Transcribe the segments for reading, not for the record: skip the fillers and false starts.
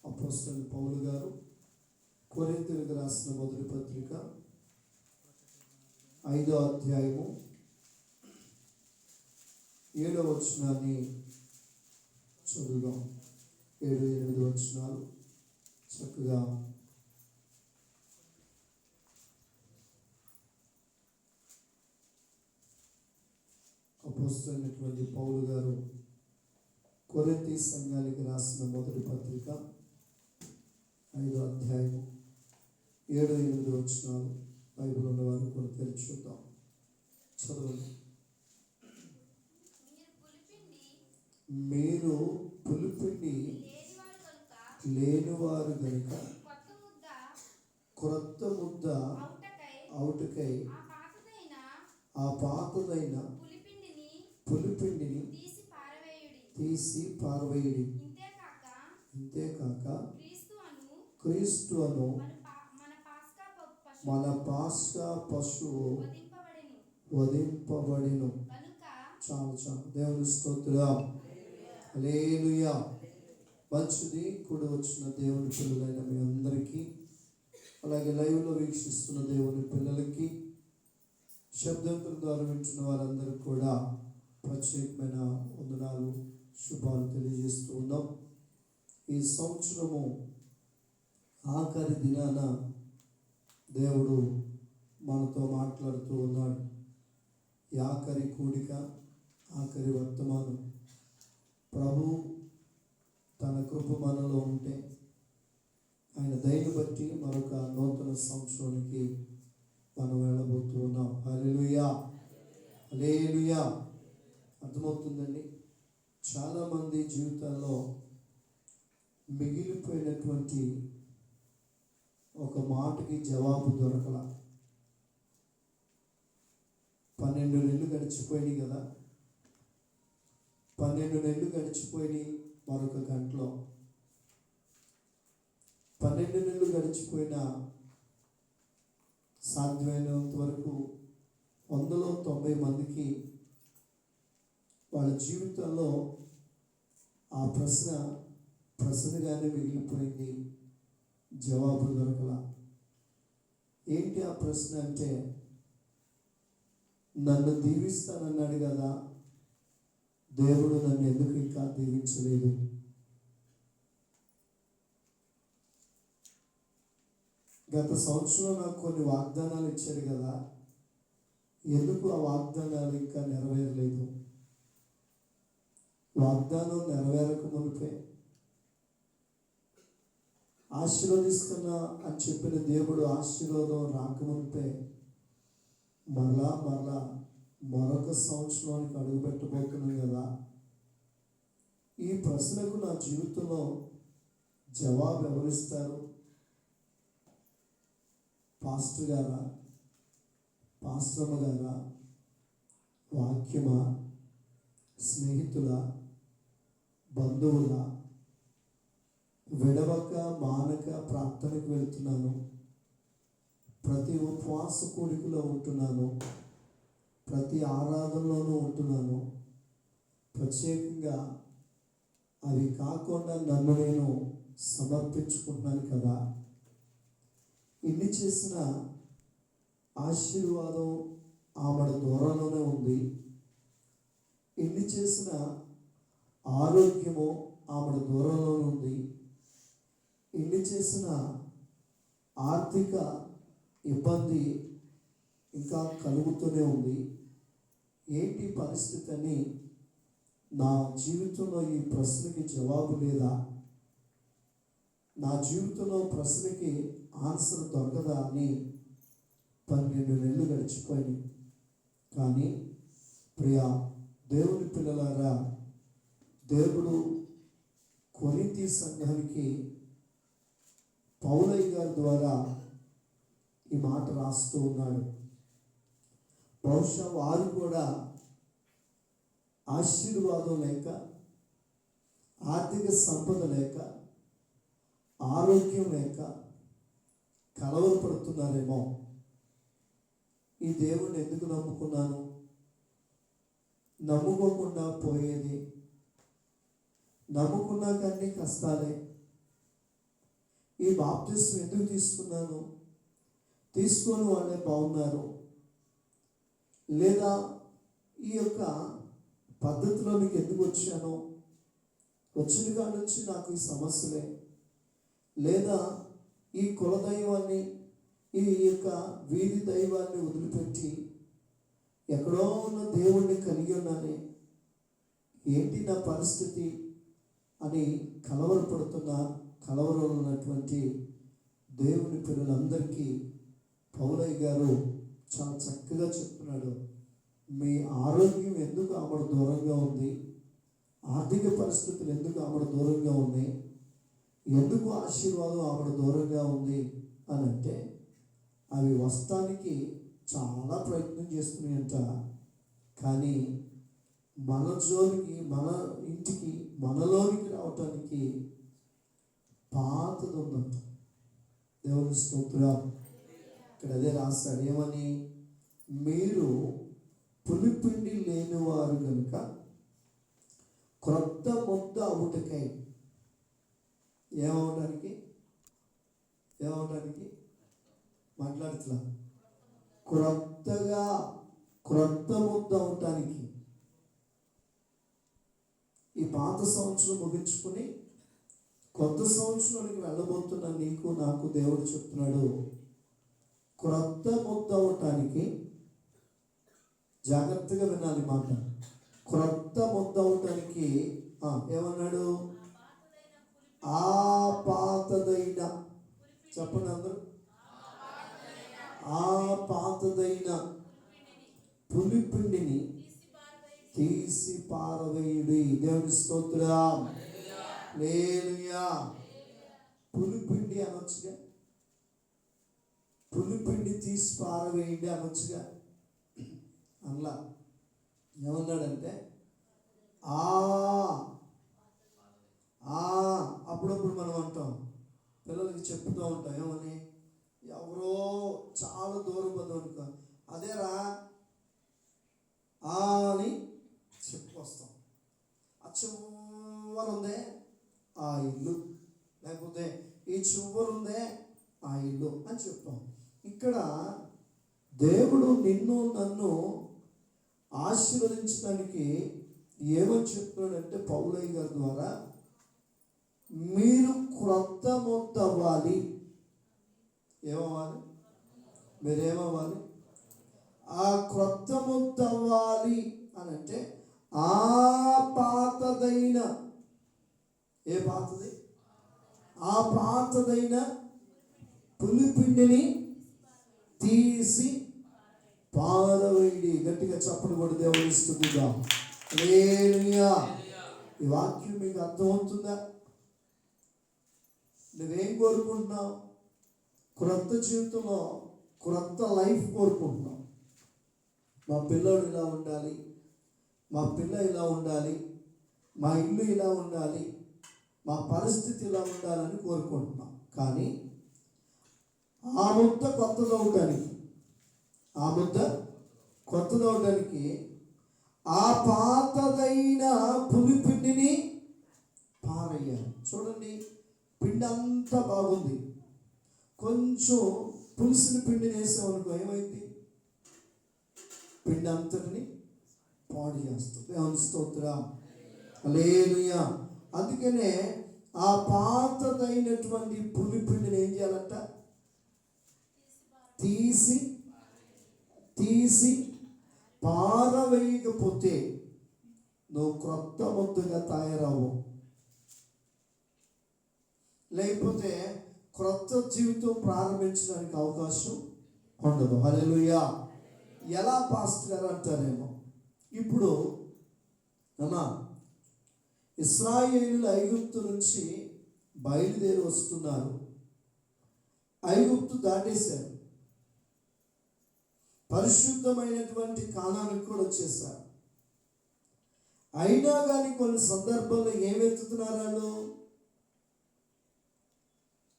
అపోస్తలుడైన పౌలు గారు కొరింథీయులకు రాసిన మొదటి పత్రిక 5వ అధ్యాయము 7వ వచనాన్ని చదువుదాం. 7-8 వచనాలు చక్కగా అపోస్తలుడైనటువంటి పౌలు గారు కొరింథీ సంఘానికి రాసిన మొదటి పత్రిక 5వ అధ్యాయము 7-8 వచనాలు. బైబిల్ ఉన్నవారు కొన్ని తెరిచి చూద్దాం. చదవండి. మీరు పులిపిండి లేనివారు గనుక క్రొత్త ముద్ద అవుటకై ఆ పాతదైన పులిపిండిని తీసి పారవేయుడి. ఇంతేకాక క్రీస్తు అను మన పాస్కా పశువు వధింపబడెను. చాలు చాలు. దేవుని స్తోత్రం. హల్లెలూయా. మంచిది. కూడి వచ్చిన దేవుని పిల్లలైన మీ అందరికీ, అలాగే లైవ్లో వీక్షిస్తున్న దేవుని పిల్లలకి, శబ్దంతుల ద్వారా వింటున్న వారందరికీ కూడా ప్రత్యేకమైన వందనాలు, శుభాలు తెలియజేస్తూ ఉన్నాం. ఈ సంవత్సరము ఆఖరి దినాన దేవుడు మనతో మాట్లాడుతూ ఉన్నాడు. ఈ ఆఖరి కూడిక, ఆఖరి వర్తమానం ప్రభు తన కృప మనలో ఉంటే ఆయన దయను బట్టి మరొక నూతన సంవత్సరానికి మనం వెళ్ళబోతూ ఉన్నాం. హల్లెలూయా, హల్లెలూయా. అర్థమవుతుందండి. చాలామంది జీవితాల్లో మిగిలిపోయినటువంటి ఒక మాటకి జవాబు దొరకల. 12 నెలలు గడిచిపోయినాయి కదా. 12 నెలలు గడిచిపోయి మరొక గంటలో 12 నెలలు గడిచిపోయిన సాధ్యమైనంత వరకు 190 మందికి వాళ్ళ జీవితంలో ఆ ప్రశ్నగానే మిగిలిపోయింది, జవాబు దొరకల. ఏంటి ఆ ప్రశ్న అంటే, నన్ను దీవిస్తానన్నాడు కదా, దేవుడు నన్ను ఎందుకు ఇంకా దీవించలేదు? గత సంవత్సరం నాకు కొన్ని వాగ్దానాలు ఇచ్చారు కదా, ఎందుకు ఆ వాగ్దానాలు ఇంకా నెరవేరలేదు? వాగ్దానం నెరవేరక మునిపే, ఆశీర్వదిస్తున్నా అని చెప్పిన దేవుడు ఆశీర్వాదం రాకమునిపే మరలా మరొక సంవత్సరానికి అడుగుపెట్టబోతున్నాం కదా. ఈ ప్రశ్నకు నా జీవితంలో జవాబు ఎవరిస్తారు? పాస్టర్ గారా, పాస్టర్మ గారా, వాక్యమా, స్నేహితుల, బంధువుల? విడవక మానక ప్రార్థనకు వెళ్తున్నాను, ప్రతి ఉపవాస కూడికలో ఉంటున్నాను, ప్రతి ఆరాధనలోనూ ఉంటున్నాను. ప్రత్యేకంగా అవి కాకుండా నన్ను నేను సమర్పించుకుంటున్నాను కదా. ఇన్ని చేసిన ఆశీర్వాదం ఆమె దూరంలోనే ఉంది. ఇన్ని చేసిన ఆరోగ్యము ఆమె దూరంలోనే ఉంది. ఇన్ని చేసిన ఆర్థిక ఇబ్బంది ఇంకా కలుగుతూనే ఉంది. ఏంటి పరిస్థితి అని నా జీవితంలో ఈ ప్రశ్నకి జవాబు లేదా? నా జీవితంలో ప్రశ్నకి ఆన్సర్ దొరకదా అని 12 నెలలు గడిచిపోయింది. కానీ ప్రియా దేవుని పిల్లలారా, దేవుడు కొరింథీ సంఘానికి పౌలయ్య గారి ద్వారా ఈ మాట రాస్తూ ఉన్నాడు. బహుశా వారు కూడా ఆశీర్వాదం లేక, ఆర్థిక సంపద లేక, ఆరోగ్యం లేక కలవరపడుతున్నారేమో. ఈ దేవుణ్ణి ఎందుకు నమ్ముకున్నాను? నమ్ముకోకుండా పోయేది, నమ్ముకున్నా కానీ కష్టాలే. ఈ బాప్టిజం ఎందుకు తీసుకున్నాను, తీసుకొని వాళ్ళే బాగున్నారు, లేదా ఈ యొక్క పద్ధతిలోనికి ఎందుకు వచ్చానో, వచ్చిన కాడ నుంచి నాకు ఈ సమస్యలే, లేదా ఈ కులదైవాన్ని ఈ యొక్క వీధి దైవాన్ని వదిలిపెట్టి ఎక్కడో ఉన్న దేవుణ్ణి కలిగి ఉన్నానే, ఏంటి నా పరిస్థితి అని కలవరంలో ఉన్నటువంటి దేవుని పిల్లలందరికీ పౌలయ్య గారు చాలా చక్కగా చెప్తున్నాడు. మీ ఆరోగ్యం ఎందుకు ఆమెడు దూరంగా ఉంది, ఆర్థిక పరిస్థితులు ఎందుకు ఆమెడు దూరంగా ఉన్నాయి, ఎందుకు ఆశీర్వాదం ఆమెడు దూరంగా ఉంది అని అంటే, అవి వస్తానికి చాలా ప్రయత్నం చేస్తున్నాయంట. కానీ మన జోలికి, మన ఇంటికి, మనలోనికి రావటానికి పాతది ఉందంట. దేవుని స్తోత్రం. ఇక్కడ అదే రాస్తాడు, ఏమని? మీరు పులిపిండి లేనివారు కనుక క్రొత్త ముద్ద అవుటకై. ఏమవడానికి మాట్లాడుతున్నా, క్రొత్త ముద్ద అవటానికి. ఈ పాత సంవత్సరం ముగించుకుని కొత్త సంవత్సరానికి వెళ్ళబోతున్న నీకు నాకు దేవుడు చెప్తున్నాడు, క్రొత్త ముద్ద అవటానికి జాగ్రత్తగా వినాలి మాట. క్రొత్త ముద్ద అవటానికి ఏమన్నాడు? ఆ పాతదైన, చెప్పండి అందరూ, ఆ పాతదైన పులిపిండిని తీసి పారవేయుడి. దేవుని స్తోత్రం. హల్లెలూయా. పులిపిండి అనొచ్చుగా, పులిపిండి తీసి పారవేయండి అనొచ్చుగా. అలా ఏమన్నాడంటే అప్పుడప్పుడు మనం అంటాం, పిల్లలకి చెప్తూ ఉంటాం, ఏమని? ఎవరో చాలా దూరం అనుకో, అదేరా అని చెప్పుకొస్తాం. ఆ చివరు ఉందే ఆ ఇల్లు, లేకపోతే ఈ చివరు ఉందే ఆ ఇల్లు అని చెప్తాం. ఇక్కడ దేవుడు నిన్ను నన్ను ఆశీర్వదించడానికి ఏమని చెప్తున్నాడంటే, పౌలయ్య గారి ద్వారా, మీరు క్రొత్త ముద్ద అవ్వాలి. ఏమవ్వాలి? మీరేమవ్వాలి? ఆ క్రొత్త ముద్ద అవ్వాలి అని అంటే, ఆ పాతదైన, ఏ పాతది? ఆ పాతదైన పులిపిండిని తీసి పారవేయండి. గట్టిగా చప్పట్లు కొట్టి దేవుని స్తుతిగా. హల్లెలూయా. ఈ వాక్యం మీకు అర్థమవుతుందా? నువ్వేం కోరుకుంటున్నావు? క్రొత్త జీవితంలో క్రొత్త లైఫ్ కోరుకుంటున్నావు. మా పిల్లోడు ఇలా ఉండాలి, మా పిల్ల ఇలా ఉండాలి, మా ఇల్లు ఇలా ఉండాలి, మా పరిస్థితి ఇలా ఉండాలని కోరుకుంటున్నాం. కానీ ఆ ముద్ద కొత్తదవడానికి ఆ పాతదైన పులిపిండిని పారయ్యాలి. చూడండి, పిండి అంతా బాగుంది, కొంచెం పులిసిన పిండిని వేసామనుకో ఏమైంది? పిండి అంతటిని పాడు చేస్తుంది. దేవుని స్తోత్రం. హల్లెలూయా. అందుకనే ఆ పాతదైనటువంటి పులిపిండిని ఏం చేయాలంట? తీసి పారవేయకపోతే నువ్వు క్రొత్త ముద్దగా తయారవు, లేకపోతే క్రొత్త జీవితం ప్రారంభించడానికి అవకాశం ఉండదు. హల్లెలూయా. ఎలా పాస్టర్ గారు అంటారేమో, ఇప్పుడు అమ్మా ఇశ్రాయేలీయులు ఐగుప్తు నుంచి బయలుదేరి వస్తున్నారు, ఐగుప్తు దాటేశారు, పరిశుద్ధమైనటువంటి కానానికి కూడా వచ్చేసారు. అయినా కానీ కొన్ని సందర్భాల్లో ఏమెత్తుతున్నారు వాళ్ళు?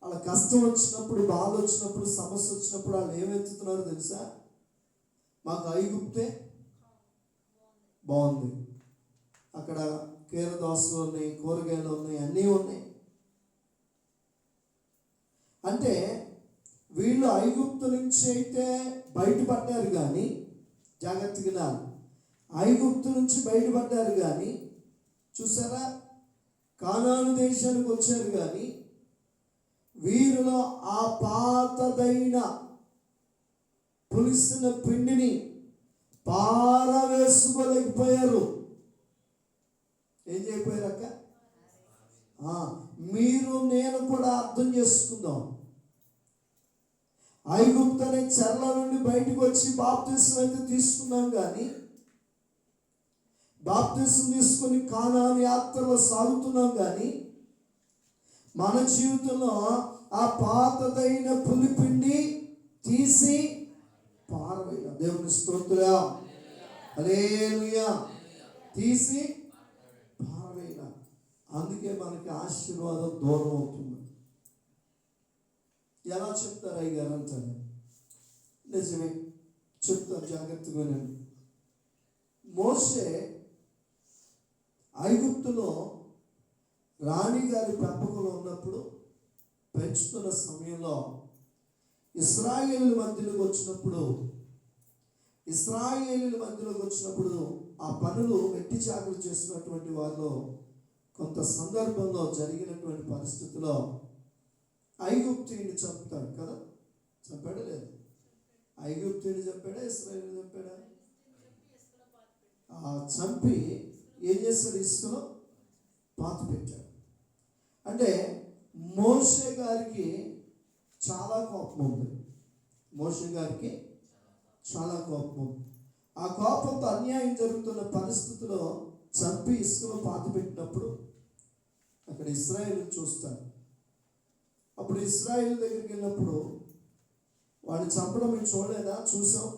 వాళ్ళ కష్టం వచ్చినప్పుడు, బాధ వచ్చినప్పుడు, సమస్య వచ్చినప్పుడు వాళ్ళు ఏమెత్తుతున్నారో తెలుసా? మాకు ఐగుప్తే బాగుంది, అక్కడ కీరదోసలు ఉన్నాయి, కూరగాయలు ఉన్నాయి, అన్నీ ఉన్నాయి. అంటే వీళ్ళు ఐగుప్తు నుంచి అయితే బయటపడ్డారు కానీ, జాగ్రత్తగా ఐగుప్తు నుంచి బయటపడ్డారు కానీ, చూసారా, కానాను దేశానికి వచ్చారు కానీ వీరిలో ఆ పాతదైన పులిసిన పిండిని పారవేసుకోలేకపోయారు. ఏం చేయకపోయారు అక్క? మీరు నేను కూడా అర్థం చేసుకుందాం. ఐగుప్తు అనే చెరల నుండి బయటకు వచ్చి బాప్తిసం అయితే తీసుకున్నాం కానీ, బాప్తిసం తీసుకొని కానాను యాత్రలో సాగుతున్నాం కానీ, మన జీవితంలో ఆ పాతదైన పులిపిండి తీసి పారవేయ. దేవుని స్తోత్రం, హల్లెలూయా. తీసి పారవేయ. అందుకే మనకి ఆశీర్వాదం దూరం అవుతుంది. ఎలా చెప్తారు అయ్యగారు అంటారు? నిజమే చెప్తారు, జాగ్రత్తగా వినండి. మోషే ఐగుప్తులో రాణిగారి పెంపకంలో ఉన్నప్పుడు, పెంచుతున్న సమయంలో ఇశ్రాయేలు మధ్యలోకి వచ్చినప్పుడు ఆ పనులు వెట్టి చాకరీ చేస్తున్నటువంటి వారిలో కొంత సందర్భంలో జరిగినటువంటి పరిస్థితిలో ఐగుప్తీయుని చంపుతాడు కదా. చంపాడా లేదు? ఐగుప్తీయుని చంపాడా, ఇశ్రాయేలు చంపాడా? చంపి ఏం చేస్తాడు? ఇసుకలో పాత పెట్టాడు. అంటే మోషే గారికి చాలా కోపం ఉంది. ఆ కోపంతో అన్యాయం జరుగుతున్న పరిస్థితిలో చంపి ఇసుకలో పాత పెట్టినప్పుడు అక్కడ ఇశ్రాయేలు చూస్తాడు. అప్పుడు ఇశ్రాయేలు దగ్గరికి వెళ్ళినప్పుడు వాడిని చంపడం మేము చూడలేదా, చూసాం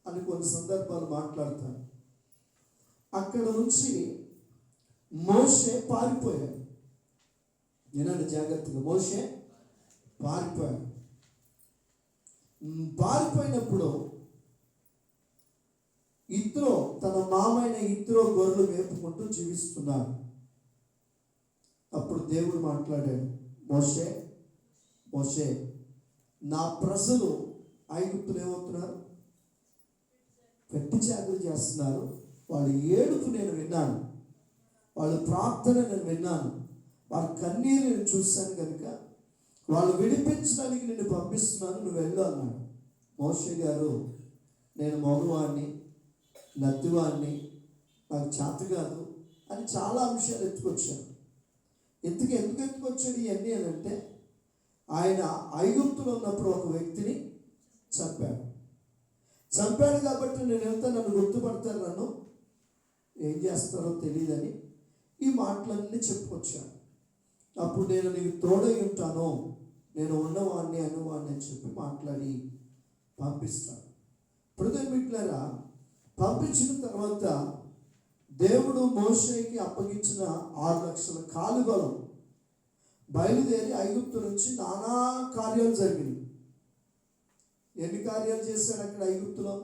అని కొన్ని సందర్భాలు మాట్లాడతాడు. అక్కడ నుంచి మోషే పారిపోయాడు. వినండి జాగ్రత్తగా, మోషే పారిపోయాడు. పారిపోయినప్పుడు ఇత్రో, తన మామైన ఇత్రో గొర్రెలు మేపుకుంటూ జీవిస్తున్నాడు. అప్పుడు దేవుడు మాట్లాడాడు, మోషే మోషే, నా ప్రజలు ఐగుప్తులు ఏమవుతున్నారు? వెట్టి చాకరీ చేస్తున్నారు. వాళ్ళ ఏడుపు నేను విన్నాను, వాళ్ళ ప్రార్థన నేను విన్నాను, వాళ్ళ కన్నీరు నేను చూశాను కనుక వాళ్ళు విడిపించడానికి నిన్ను పంపిస్తున్నాను, నువ్వు వెళ్ళు అన్నాడు. మోషే గారు, నేను మగవాడిని, నత్తివాడిని, నాకు చేత కాదు అని చాలా అంశాలు ఎత్తుకొచ్చాను. ఎందుకు ఎత్తుకొచ్చాడు ఇవన్నీ అని అంటే, ఆయన ఐగుప్తులో ఉన్నప్పుడు ఒక వ్యక్తిని చంపాడు కాబట్టి నేను వెళ్తే నన్ను గుర్తుపడతారు, నన్ను ఏం చేస్తారో తెలియదని ఈ మాటలన్నీ చెప్పుకొచ్చాను. అప్పుడు నేను నీకు తోడై ఉంటాను, నేను ఉన్నవాడిని అనేవాడిని అని చెప్పి మాట్లాడి పంపిస్తాను. ఇప్పుడు మిట్లారా, పంపించిన తర్వాత దేవుడు మోషేకి అప్పగించిన 6 లక్షల కాలుబలం బయలుదేరి ఐగుప్తు నుంచి నానా కార్యాలు జరిగినాయి. ఎన్ని కార్యాలు చేశాడు అక్కడ ఐగుప్తులో?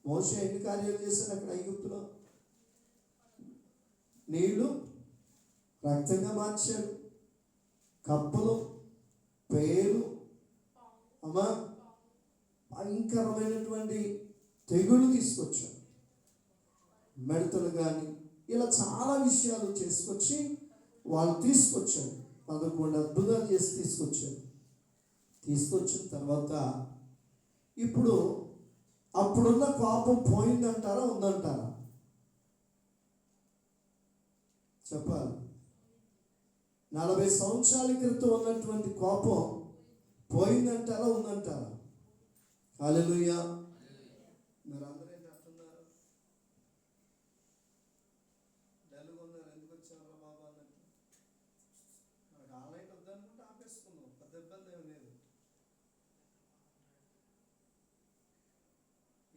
మోషే ఎన్ని కార్యాలు చేశాడు అక్కడ ఐగుప్తులో? నీళ్లు రక్తంగా మార్చాడు, కప్పలు, పేరు, భయంకరమైనటువంటి తెగుళ్ళు తీసుకొచ్చాడు, మెడతలు కానీ ఇలా చాలా విషయాలు చేసుకొచ్చి వాళ్ళు తీసుకొచ్చాడు. 11 అద్భుతాలు చేసి తీసుకొచ్చిన తర్వాత ఇప్పుడు అప్పుడున్న కోపం పోయిందంటారా, ఉందంటారా? చెప్పాలి. 40 సంవత్సరాల క్రితం ఉన్నటువంటి కోపం పోయిందంటారా, ఉందంటారా? హల్లెలూయా. మీరు అందరూ ఏంటి అంటున్నారు? డల్లుగొన్నారు, ఎందుకు వచ్చారా బాబా అన్నట్టు. మనకు ఆన్లైన్ వద్దనుకుంటే ఆపేసుకుందాం, పెద్ద ఇబ్బంది ఏమి లేదు.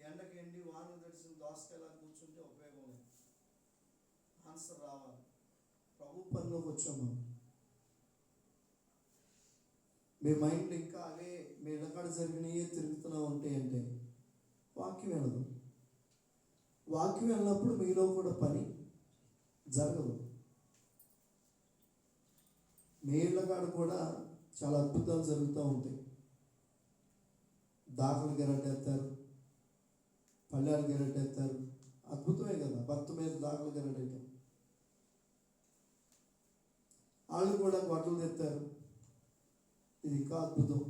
ఎండకి ఎండి వాన దర్శనం దోసకాయలా కూర్చుంటే ఉపయోగం లేదు. ఆన్సర్ రావాలి. ప్రభు పనిలోకి వచ్చాము. మీ మైండ్ ఇంకా అవే మీ ఇళ్ళకాడ జరిగినయే తిరుగుతూనే ఉంటాయి అంటే వాక్యం వెళ్ళదు. వాక్యం వెళ్ళినప్పుడు మీలో కూడా పని జరగదు. మీ ఇళ్ళ కాడ కూడా చాలా అద్భుతాలు జరుగుతూ ఉంటాయి. దాఖలు గెరటేస్తారు, పళ్ళాలు గెరటేస్తారు. అద్భుతమే కదా, భర్త మీద దాఖలు గెరటేయటం. వాళ్ళు కూడా గొడ్డలు తెస్తారు. ఇది ఇంకా అద్భుతం.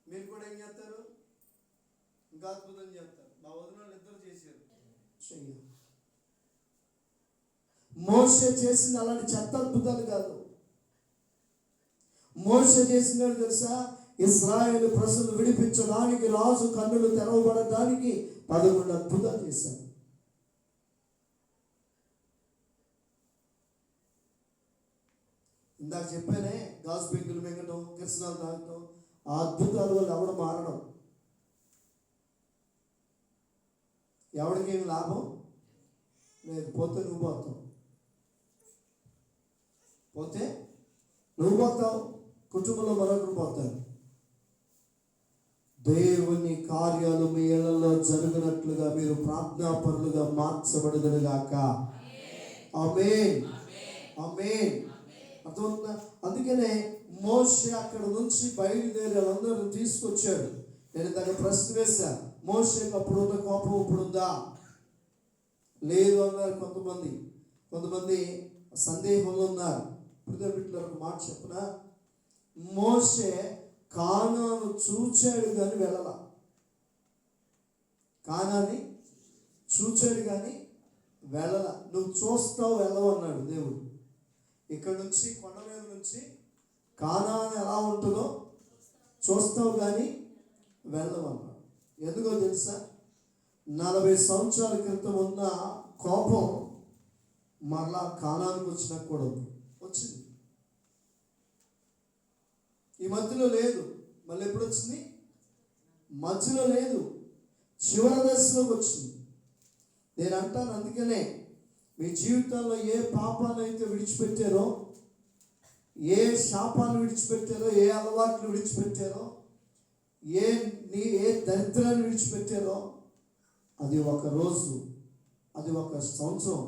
మీరు కూడా ఏం చేస్తారు? ఇంకా అద్భుతం చేస్తారు. మా వదిన వాళ్ళు ఇద్దరు చేశారు. మోషే చేసింది అలాంటి చెత్త అద్భుతాలు కాదు. మోషే చేసినాడు తెలుసా? ఇశ్రాయేలు ప్రజలు విడిపించడానికి, రాజు కన్నులు తెరవబడడానికి 11 అద్భుతాలు చేశాడు. ఇందాక చెప్పానే, గాజు పెంకులు మింగటం, కిరసనాలు తాగటం, ఆ అద్భుతాల వల్ల ఎవడు మారడం, ఎవడికేం లాభం లేదు. పోతే నువ్వు పోతావు, పోతే నువ్వు పోతావు, కుటుంబంలో మరొకరు పోతారు. దేవుని కార్యాలు మీ ఇళ్లలో జరుగునట్లుగా మీరు ప్రార్థనాపరులుగా మార్చబడుదురుగాక. ఆమేన్, ఆమేన్. అర్థమవుతుందా? అందుకనే మోషే అక్కడ నుంచి బయలుదేరి అందరూ తీసుకొచ్చాడు. నేను దాన్ని ప్రశ్న వేశా, మోషేకి అప్పుడు ఉన్న కోపం ఇప్పుడుందా? లేదు అన్నారు కొంతమంది సందేహంలో ఉన్నారు. ఇప్పుడు బిడ్డలకు ఒక మాట చెప్పిన, మోషే కానాను చూచాడు కానీ వెళ్ళలా. కానాన్ని చూచాడు కానీ వెళ్ళలా. నువ్వు చూస్తావు, వెళ్ళవు అన్నాడు దేవుడు. ఇక్కడ నుంచి, కొండ మీద నుంచి కానాను ఎలా ఉంటుందో చూస్తావు కానీ వెళ్ళవు అన్నాడు. ఎందుకో తెలుసా? 40 సంవత్సరాల క్రితం ఉన్న కోపం మరలా కానానికి వచ్చినాక కూడా వచ్చింది. ఈ మధ్యలో లేదు. మళ్ళీ ఎప్పుడు వచ్చింది? మధ్యలో లేదు, చివరి దశలోకి వచ్చింది. నేను అంటాను, అందుకనే మీ జీవితంలో ఏ పాపాన్ని అయితే విడిచిపెట్టారో, ఏ శాపాన్ని విడిచిపెట్టారో, ఏ అలవాట్లు విడిచిపెట్టారో, ఏ దరిద్రాన్ని విడిచిపెట్టారో, అది ఒక రోజు, అది ఒక సంవత్సరం,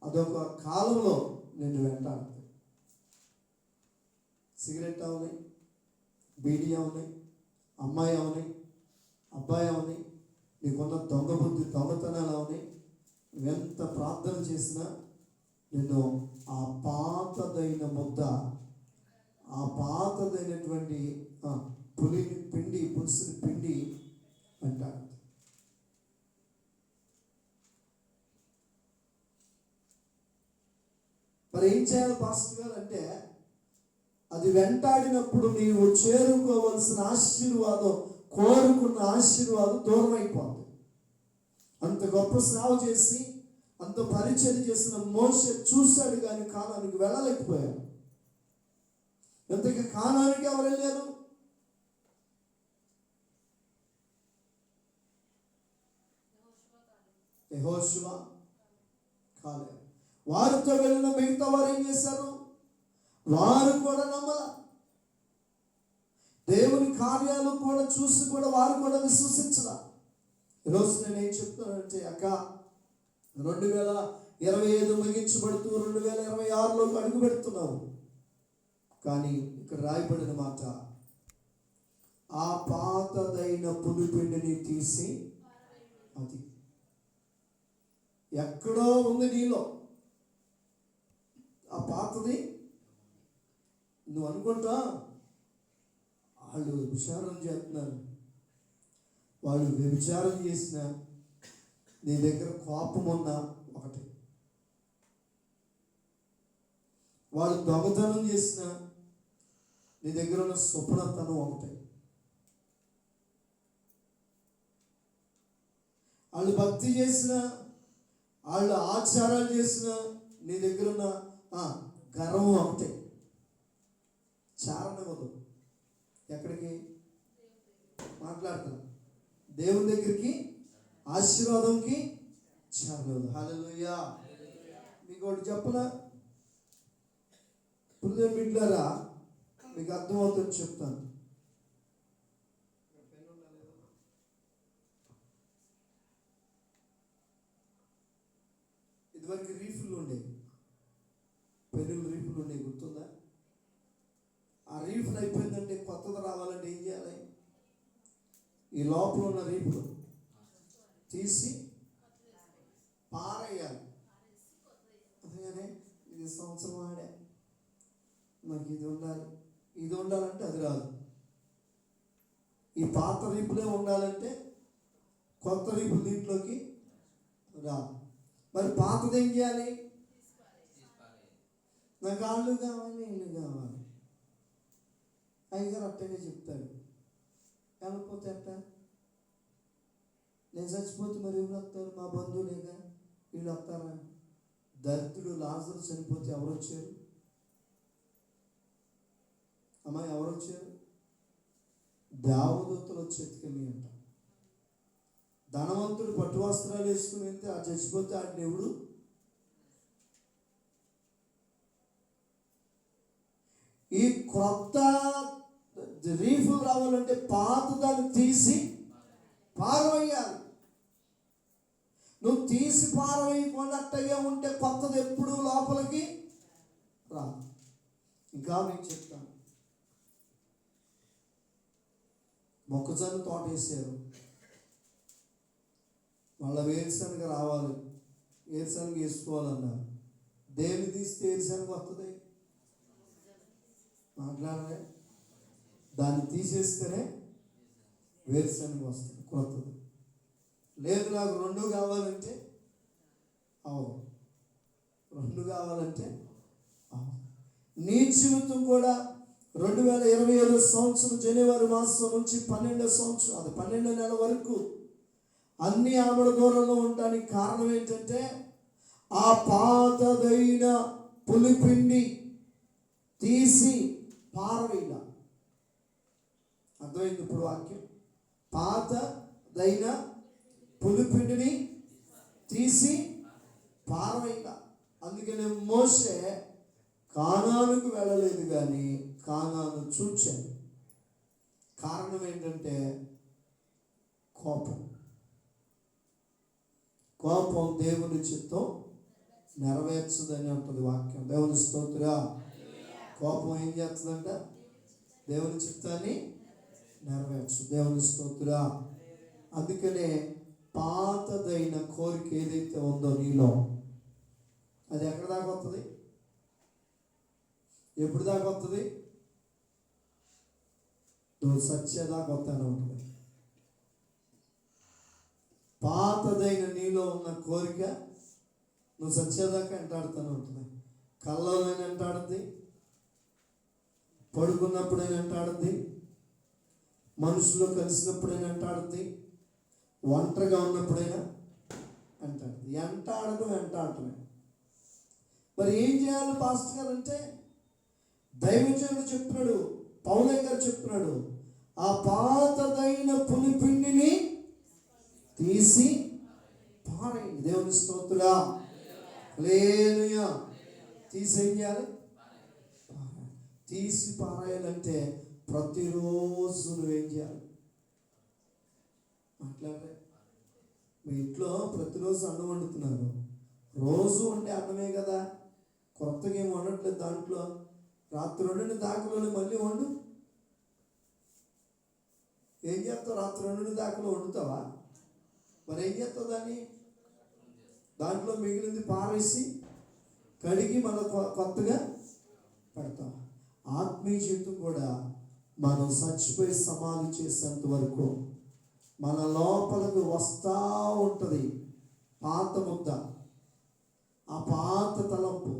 అదొక కాలంలో నిన్ను వెంటాడుతుంది. సిగరెట్ అవని, బీడీ అవని, అమ్మాయి అవని, అబ్బాయి అవని, నీకున్న దొంగ బుద్ధి, దొంగతనాలు అవని, ఎంత ప్రార్థన చేసినా నిన్ను ఆ పాతదైన ముద్ద, ఆ పాతదైనటువంటి పులుసుని పిండి అంటాడు. మరి ఏం చేయాలి పాస్టర్ గారు అంటే, అది వెంటాడినప్పుడు నీవు చేరుకోవలసిన ఆశీర్వాదం, కోరుకున్న ఆశీర్వాదం దూరం అయిపోతుంది. అంత గొప్ప సేవ చేసి, అంత పరిచయం చేసిన మోషే చూశాడు కానీ కానానికి వెళ్ళలేకపోయాడు. ఎంతకి కానానికి ఎవరు వెళ్ళారు? యెహోషువ, కాలేబు. వారితో వెళ్ళిన మిగతా వారు ఏం చేశారు? వారు కూడా నమ్మల. దేవుని కార్యాలు కూడా చూసి కూడా వారు కూడా విశ్వసించరా. ఈరోజు నేను ఏం చెప్తున్నానంటే, అక్క 2025 ముగించబడుతూ 2026లోకి అడుగు పెడుతున్నావు. కానీ ఇక్కడ రాయబడిన మాట, ఆ పాతదైన పులిపిండిని తీసి, అది ఎక్కడో ఉంది నీలో. ఆ పాతది నువ్వు అనుకుంటా వాళ్ళు విచారం చేస్తున్నారు, వాళ్ళు వ్యభిచారం చేసిన, నీ దగ్గర కోపం ఉన్న ఒకటి, వాళ్ళు దొంగతనం చేసిన, నీ దగ్గర ఉన్న స్వప్నతనం ఒకటి, వాళ్ళు భక్తి చేసిన, వాళ్ళు ఆచారాలు చేసిన, నీ దగ్గర ఉన్న గర్వం ఒకటే. చారణవదు. ఎక్కడికి మాట్లాడుతున్నా? దేవుని దగ్గరికి, ఆశీర్వాదంకి చారణవదు. హల్లెలూయా. మీకు ఒకటి చెప్పనా? ఇప్పుడు బిడ్డలారా, మీకు అర్థమవుతుంది చెప్తాను. ఇదివరకు రీఫులు ఉండేవి, పెన్నులు రీఫులు ఉండేవి, గుర్తుందా? ఆ రీఫులు అయిపోయిందంటే కొత్తది రావాలంటే ఏం చేయాలి? ఈ లోపల ఉన్న రీఫులు తీసి పారేయాలి. అందుకనే ఇది సంవత్సరం ఆడే నాకు ఇది ఉండాలంటే అది రాదు. ఈ పాత రీపులే ఉండాలంటే కొత్త రీపులు దీంట్లోకి రాదు. మరి పాతది ఏం చేయాలి? నాకు కాళ్ళు కావాలి, ఇల్లు కావాలి. అయ్యగారు అట్టనే చెప్తాడు. వెళ్ళకపోతే అట్ట నేను చచ్చిపోతే మరి ఎవరు వస్తారు? మా బంధువులేగా, వీళ్ళు వస్తారా? దరిద్రుడు లాజరు చనిపోతే ఎవరు వచ్చారు? అమ్మాయి ఎవరు వచ్చారు? దేవదూతలు వచ్చి ఎత్తుకెళ్ళి అంట. ధనవంతుడు పట్టు వస్త్రాలు వేసుకుని వెళ్తే ఆ చచ్చిపోతే ఆ దేవుడు ఈ క్రొత్త రీఫులు రావాలంటే పాత దాన్ని తీసి పారవేయాలి. నువ్వు తీసి పారవేయకుండా అట్టగా ఉంటే కొత్తది ఎప్పుడు లోపలికి రాదు. ఇంకా నేను చెప్తాను, మొక్కజొన్న తోట వేసారు, మళ్ళీ వేరుశనగ రావాలి, వేరుశనగ వేసుకోవాలన్నారు. దేని తీస్తే వేరుశనగ వస్తుంది? మాట్లాడలే. దాన్ని తీసేస్తేనే వేరుశనగ వస్తుంది కొత్తది. లేదు నాకు రెండు కావాలంటే అవును, రెండు కావాలంటే అవును. నీ జీవితం కూడా 2027 సంవత్సరం జనవరి మాసం నుంచి 12వ సంవత్సరం, అది 12వ నెల వరకు అన్ని ఆమడ దూరంలో ఉండడానికి కారణం ఏంటంటే ఆ పాతదైన పులిపిండి తీసి పారవేయ. అర్థమైంది ఇప్పుడు వాక్యం? పాతదైన పులిపిండిని తీసి పారవేయ. అందుకనే మోషే కానానుకు వెళ్ళలేదు కానీ కానాను చూచాడు. కారణం ఏంటంటే కోపం. కోపం దేవుని చిత్తం నెరవేర్చదని ఉంటుంది వాక్యం. దేవుని స్తోత్రం. కోపం ఏం చేస్తుందంట? దేవుని చిత్తాన్ని నెరవేర్చు. దేవుని స్తోత్రం. అందుకనే పాతదైన కోరిక ఏదైతే ఉందో నీలో, అది ఎక్కడ దాకా వస్తుంది? ఎప్పుడు దాకా వస్తుంది? నువ్వు సత్యదాకా వస్తానే ఉంటుంది. పాతదైన నీలో ఉన్న కోరిక నువ్వు సత్యదాకా వెంటాడుతూనే ఉంటుంది. కళ్ళలోనే వెంటాడుద్ది, పడుకున్నప్పుడైనా వెంటాడుద్ది, మనుషులు కలిసినప్పుడైనా వెంటాడుద్ది, ఒంటరిగా ఉన్నప్పుడైనా వెంటాడుద్ది. వెంటాడటమే. మరి ఏం చేయాలి పాస్టర్ గారు అంటే, దైవజనుడు చెప్తున్నాడు, పౌలయ్య గారు చెప్తున్నాడు, ఆ పాతదైన పులిపిండిని తీసి పారేయండి. దేవుని స్తోత్రం. హల్లెలూయా. తీసి ఏం చేయాలి? తీసి పారాయాలంటే ప్రతిరోజు నువ్వేం చేయాలి? మాట్లాడే మీ ఇంట్లో ప్రతిరోజు అన్నం వండుతున్నారు, రోజు వండే అన్నమే కదా, కొత్తగా ఏం వండట్లేదు. దాంట్లో రాత్రి వండిన దాకలోనే మళ్ళీ వండు. ఏం చేస్తావు? రాత్రి వండిన దాకలో వండుతావా? మరి ఏం చేస్తావు? దాంట్లో మిగిలింది పారేసి కడిగి మన కొత్తగా పెడతాం. ఆత్మీయ జీవితం కూడా మనం చచ్చిపోయి సమాధి చేసేంత వరకు మన లోపలకు వస్తూ ఉంటుంది పాత ముద్ద, ఆ పాత తలంపు,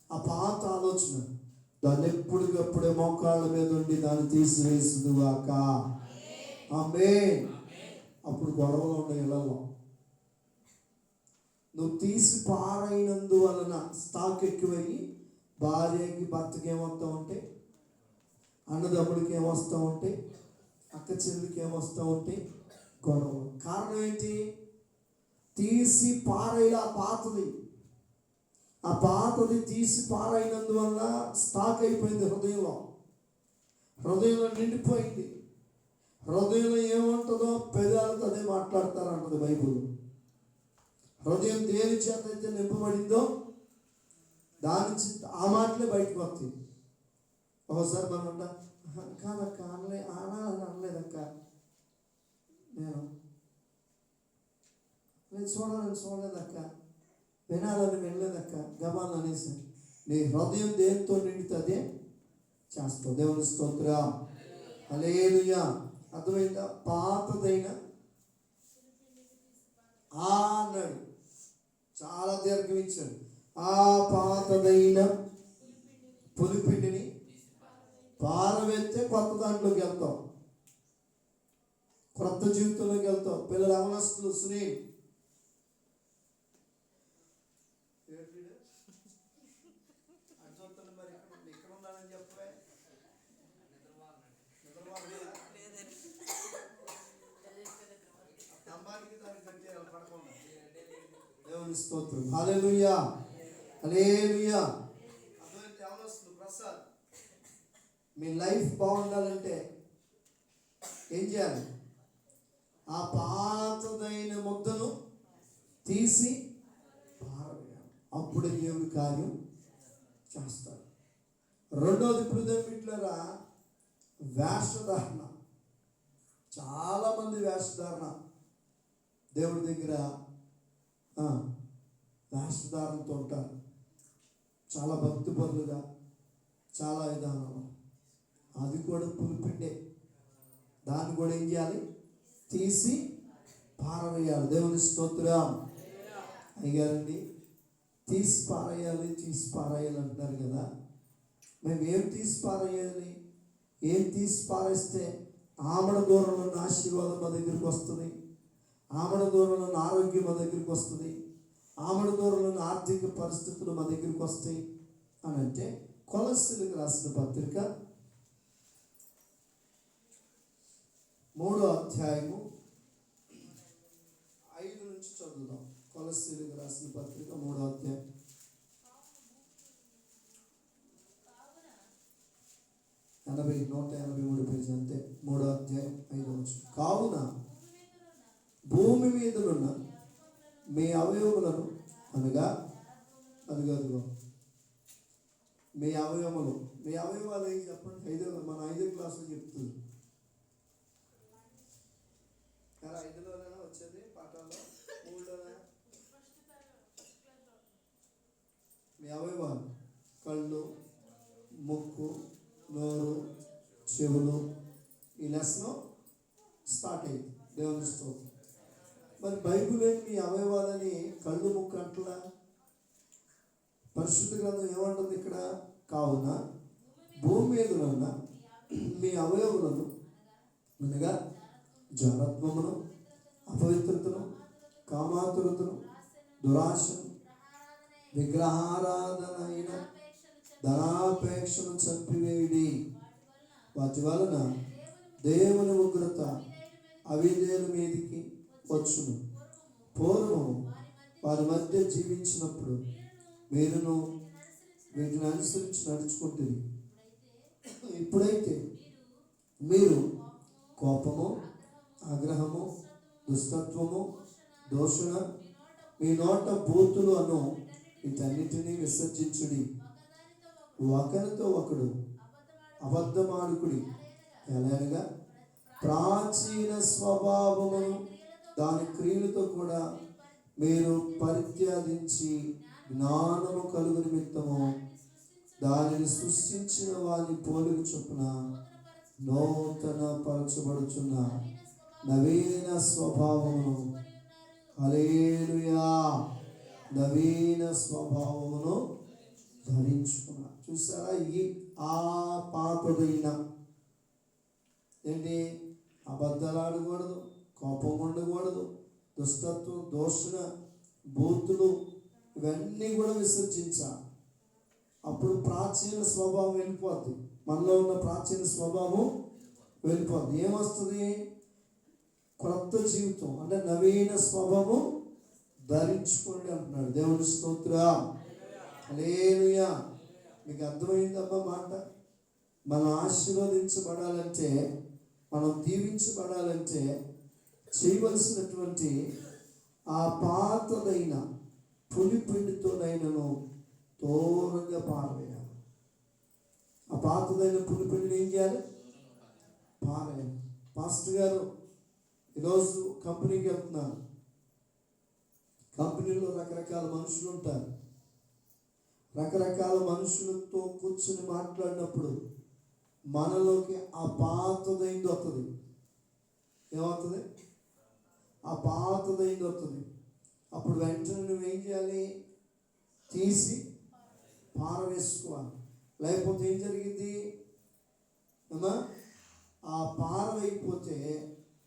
ఆ పాత ఆలోచన. దాన్ని ఎప్పటికప్పుడే మోకాళ్ళ మీద ఉండి దాన్ని తీసివేసుదుగాక. ఆమేన్. అప్పుడు గొడవలు ఉండే ఇళ్లలో నువ్వు తీసి పారైనందువలన స్టాక్ ఎక్కువయ్యి భార్యకి భర్తకి ఏమొస్తా ఉంటే, అన్నదమ్ముడికి ఏమొస్తా ఉంటే, అక్క చెల్లికి ఏమొస్తా ఉంటే గొడవ. కారణం ఏంటి? తీసి పారైలా పాతది. ఆ పాతది తీసి పారైనందువల్ల స్టాక్ అయిపోయింది హృదయంలో నిండిపోయింది. హృదయంలో ఏముంటుందో పెదాలతో అదే మాట్లాడతారంటది బైబుల్. హృదయం దేని చేత అయితే నింపబడిందో ఆ మాటలే బయటకు వస్తాయి. ఒకసారి మనం ఉంటాం, కాదక్క అనలేదక్క, నేను చూడలేదక్క, వినాలని వెళ్ళలేదక్క, గబాలను అనేసి నీ హృదయం దేనితో నిండితే చేస్తావు. దేవుని స్తోత్రం, హల్లెలూయా. అర్థమైందా? పాతదైన అన్నాడు, చాలా దీర్ఘం ఇచ్చాడు. ఆ పాతదైన పులిపిండిని పారవేస్తే కొత్త దాంట్లోకి వెళ్తాం, క్రొత్త జీవితంలోకి వెళ్తాం. పిల్లలు అవనస్తులు సునీల్ మరి ఇక్కడ ఉన్నానని చెప్పే అమ్మానికి దానికి కట్టేయాలి పడకుండా. దేవుని స్తోత్రం, హల్లెలూయా, హల్లెలూయా. అటువంటి అవనస్తులు ప్రసాద్, మీ లైఫ్ బాగుండాలంటే ఏం చేయాలి? ఆ పాతదైన ముద్దను తీసి పారవేయాలి. అప్పుడే దేవుడి కార్యం చేస్తారు. రెండోది ప్రియులారా, వేషధారణ. చాలామంది వేషధారణ దేవుడి దగ్గర వేషధారణతో ఉంటారు. చాలా భక్తిపరులుగా, చాలా విధానం. అది కూడా పులిపిండే, దాన్ని కూడా ఏం చేయాలి? తీసి పారవేయాలి. దేవుని స్తోత్రం. అయ్యారండి, తీసి పారేయాలి అంటున్నారు కదా. మేము ఏం తీసి పారేయాలి? ఏం తీసి పారేస్తే ఆమడ దూరంలో ఉన్న ఆశీర్వాదం మా దగ్గరికి వస్తుంది, ఆమడ దూరంలో ఉన్న ఆరోగ్యం మా దగ్గరికి వస్తుంది, ఆమడ దూరంలో ఉన్న ఆర్థిక పరిస్థితులు మా దగ్గరికి వస్తాయి అని అంటే, కొలస్సీలకు రాసిన పత్రిక 3వ అధ్యాయము 5 నుంచి చదువుదాం. కొలస్సీలకు రాసిన పత్రిక 3వ అధ్యాయం 183 పేజీ అంతే. 3వ అధ్యాయం 5వ వచనం. కావున భూమి మీదనున్న మీ అవయవములను అనగా అదిగో మీ అవయవాలు ఏం చెప్పండి? మన 5వ క్లాసులో చెప్తుంది. 5లోనే వచ్చేది పాఠాల్లో, 3లోనే. మీ అవయవాలు కళ్ళు, ముక్కు, నోరు, చెవులు. ఈ లెసన్ స్టార్ట్ అయింది. దేవుని స్తోత్రం. మరి బైబిల్ మీ అవయవాలని కళ్ళు, ముక్కు అంటలా? పరిశుద్ధ గ్రంథం ఏమంటుంది ఇక్కడ? కావున భూమి మీద ఉన్న మీ అవయవులను అనగా జడత్వమును, అపవిత్రతను, కామాతురతను, దురాశను, విగ్రహారాధన అయిన ధనాపేక్షను చంపివేయుడి. వాటి వలన దేవుని ఉగ్రత అవిధేయుల మీదికి వచ్చును. పూర్వము వారి మధ్య జీవించినప్పుడు మీరును వీటిని అనుసరించి నడుచుకుంటుంది. ఇప్పుడైతే మీరు కోపము, ఆగ్రహము, దుష్టత్వము, దూషణ, మీ నోట బూతులు అను వీటన్నిటినీ విసర్జించుడి. ఒకరితో ఒకడు అబద్ధమాడుకుడి. ఎలాగనగా ప్రాచీన స్వభావమును దాని క్రియలతో కూడా మీరు పరిత్యాదించి జ్ఞానము కలుగు నిమిత్తము దానిని సృష్టించిన వారి పోలిక చొప్పున నూతన పరచబడుచున్న నవీన స్వభావమును, హల్లెలూయా, నవీన స్వభావమును ధరించుకున్నా. చూసారా? ఆ పాతదైన ఏంటి? అబద్ధాలు ఆడకూడదు, కోపం ఉండకూడదు, దుష్టత్వం, దూషణ, బూతులు ఇవన్నీ కూడా విసర్జించాలి. అప్పుడు ప్రాచీన స్వభావం వెళ్ళిపోద్ది. మనలో ఉన్న ప్రాచీన స్వభావం వెళ్ళిపోద్ది. ఏమొస్తుంది? క్రొత్త జీవితం, అంటే నవీన స్వభావం ధరించుకోండి అంటున్నాడు. దేవుని స్తోత్రం, హల్లెలూయా. మీకు అర్థమైందమ్మా మాట? మనం ఆశీర్వదించబడాలంటే, మనం దీవించబడాలంటే చేయవలసినటువంటి ఆ పాతదైన పులిపిండితోనైనను దూరంగా పారవేయాలి. ఆ పాతదైన పులిపిండిని ఏం చేయాలి? పారేయాలి. పాస్టర్ గారు ఈరోజు కంపెనీకి వెళ్తున్నారు. కంపెనీలో రకరకాల మనుషులు ఉంటారు. రకరకాల మనుషులతో కూర్చుని మాట్లాడినప్పుడు మనలోకి ఆ పాతదైంది వస్తుంది. ఏమవుతుంది? ఆ పాతదైంది వస్తుంది. అప్పుడు వెంటనే నువ్వేం చేయాలి? తీసి పారవేసుకోవాలి. లేకపోతే ఏం జరిగింది అమ్మా? ఆ పారవైపోతే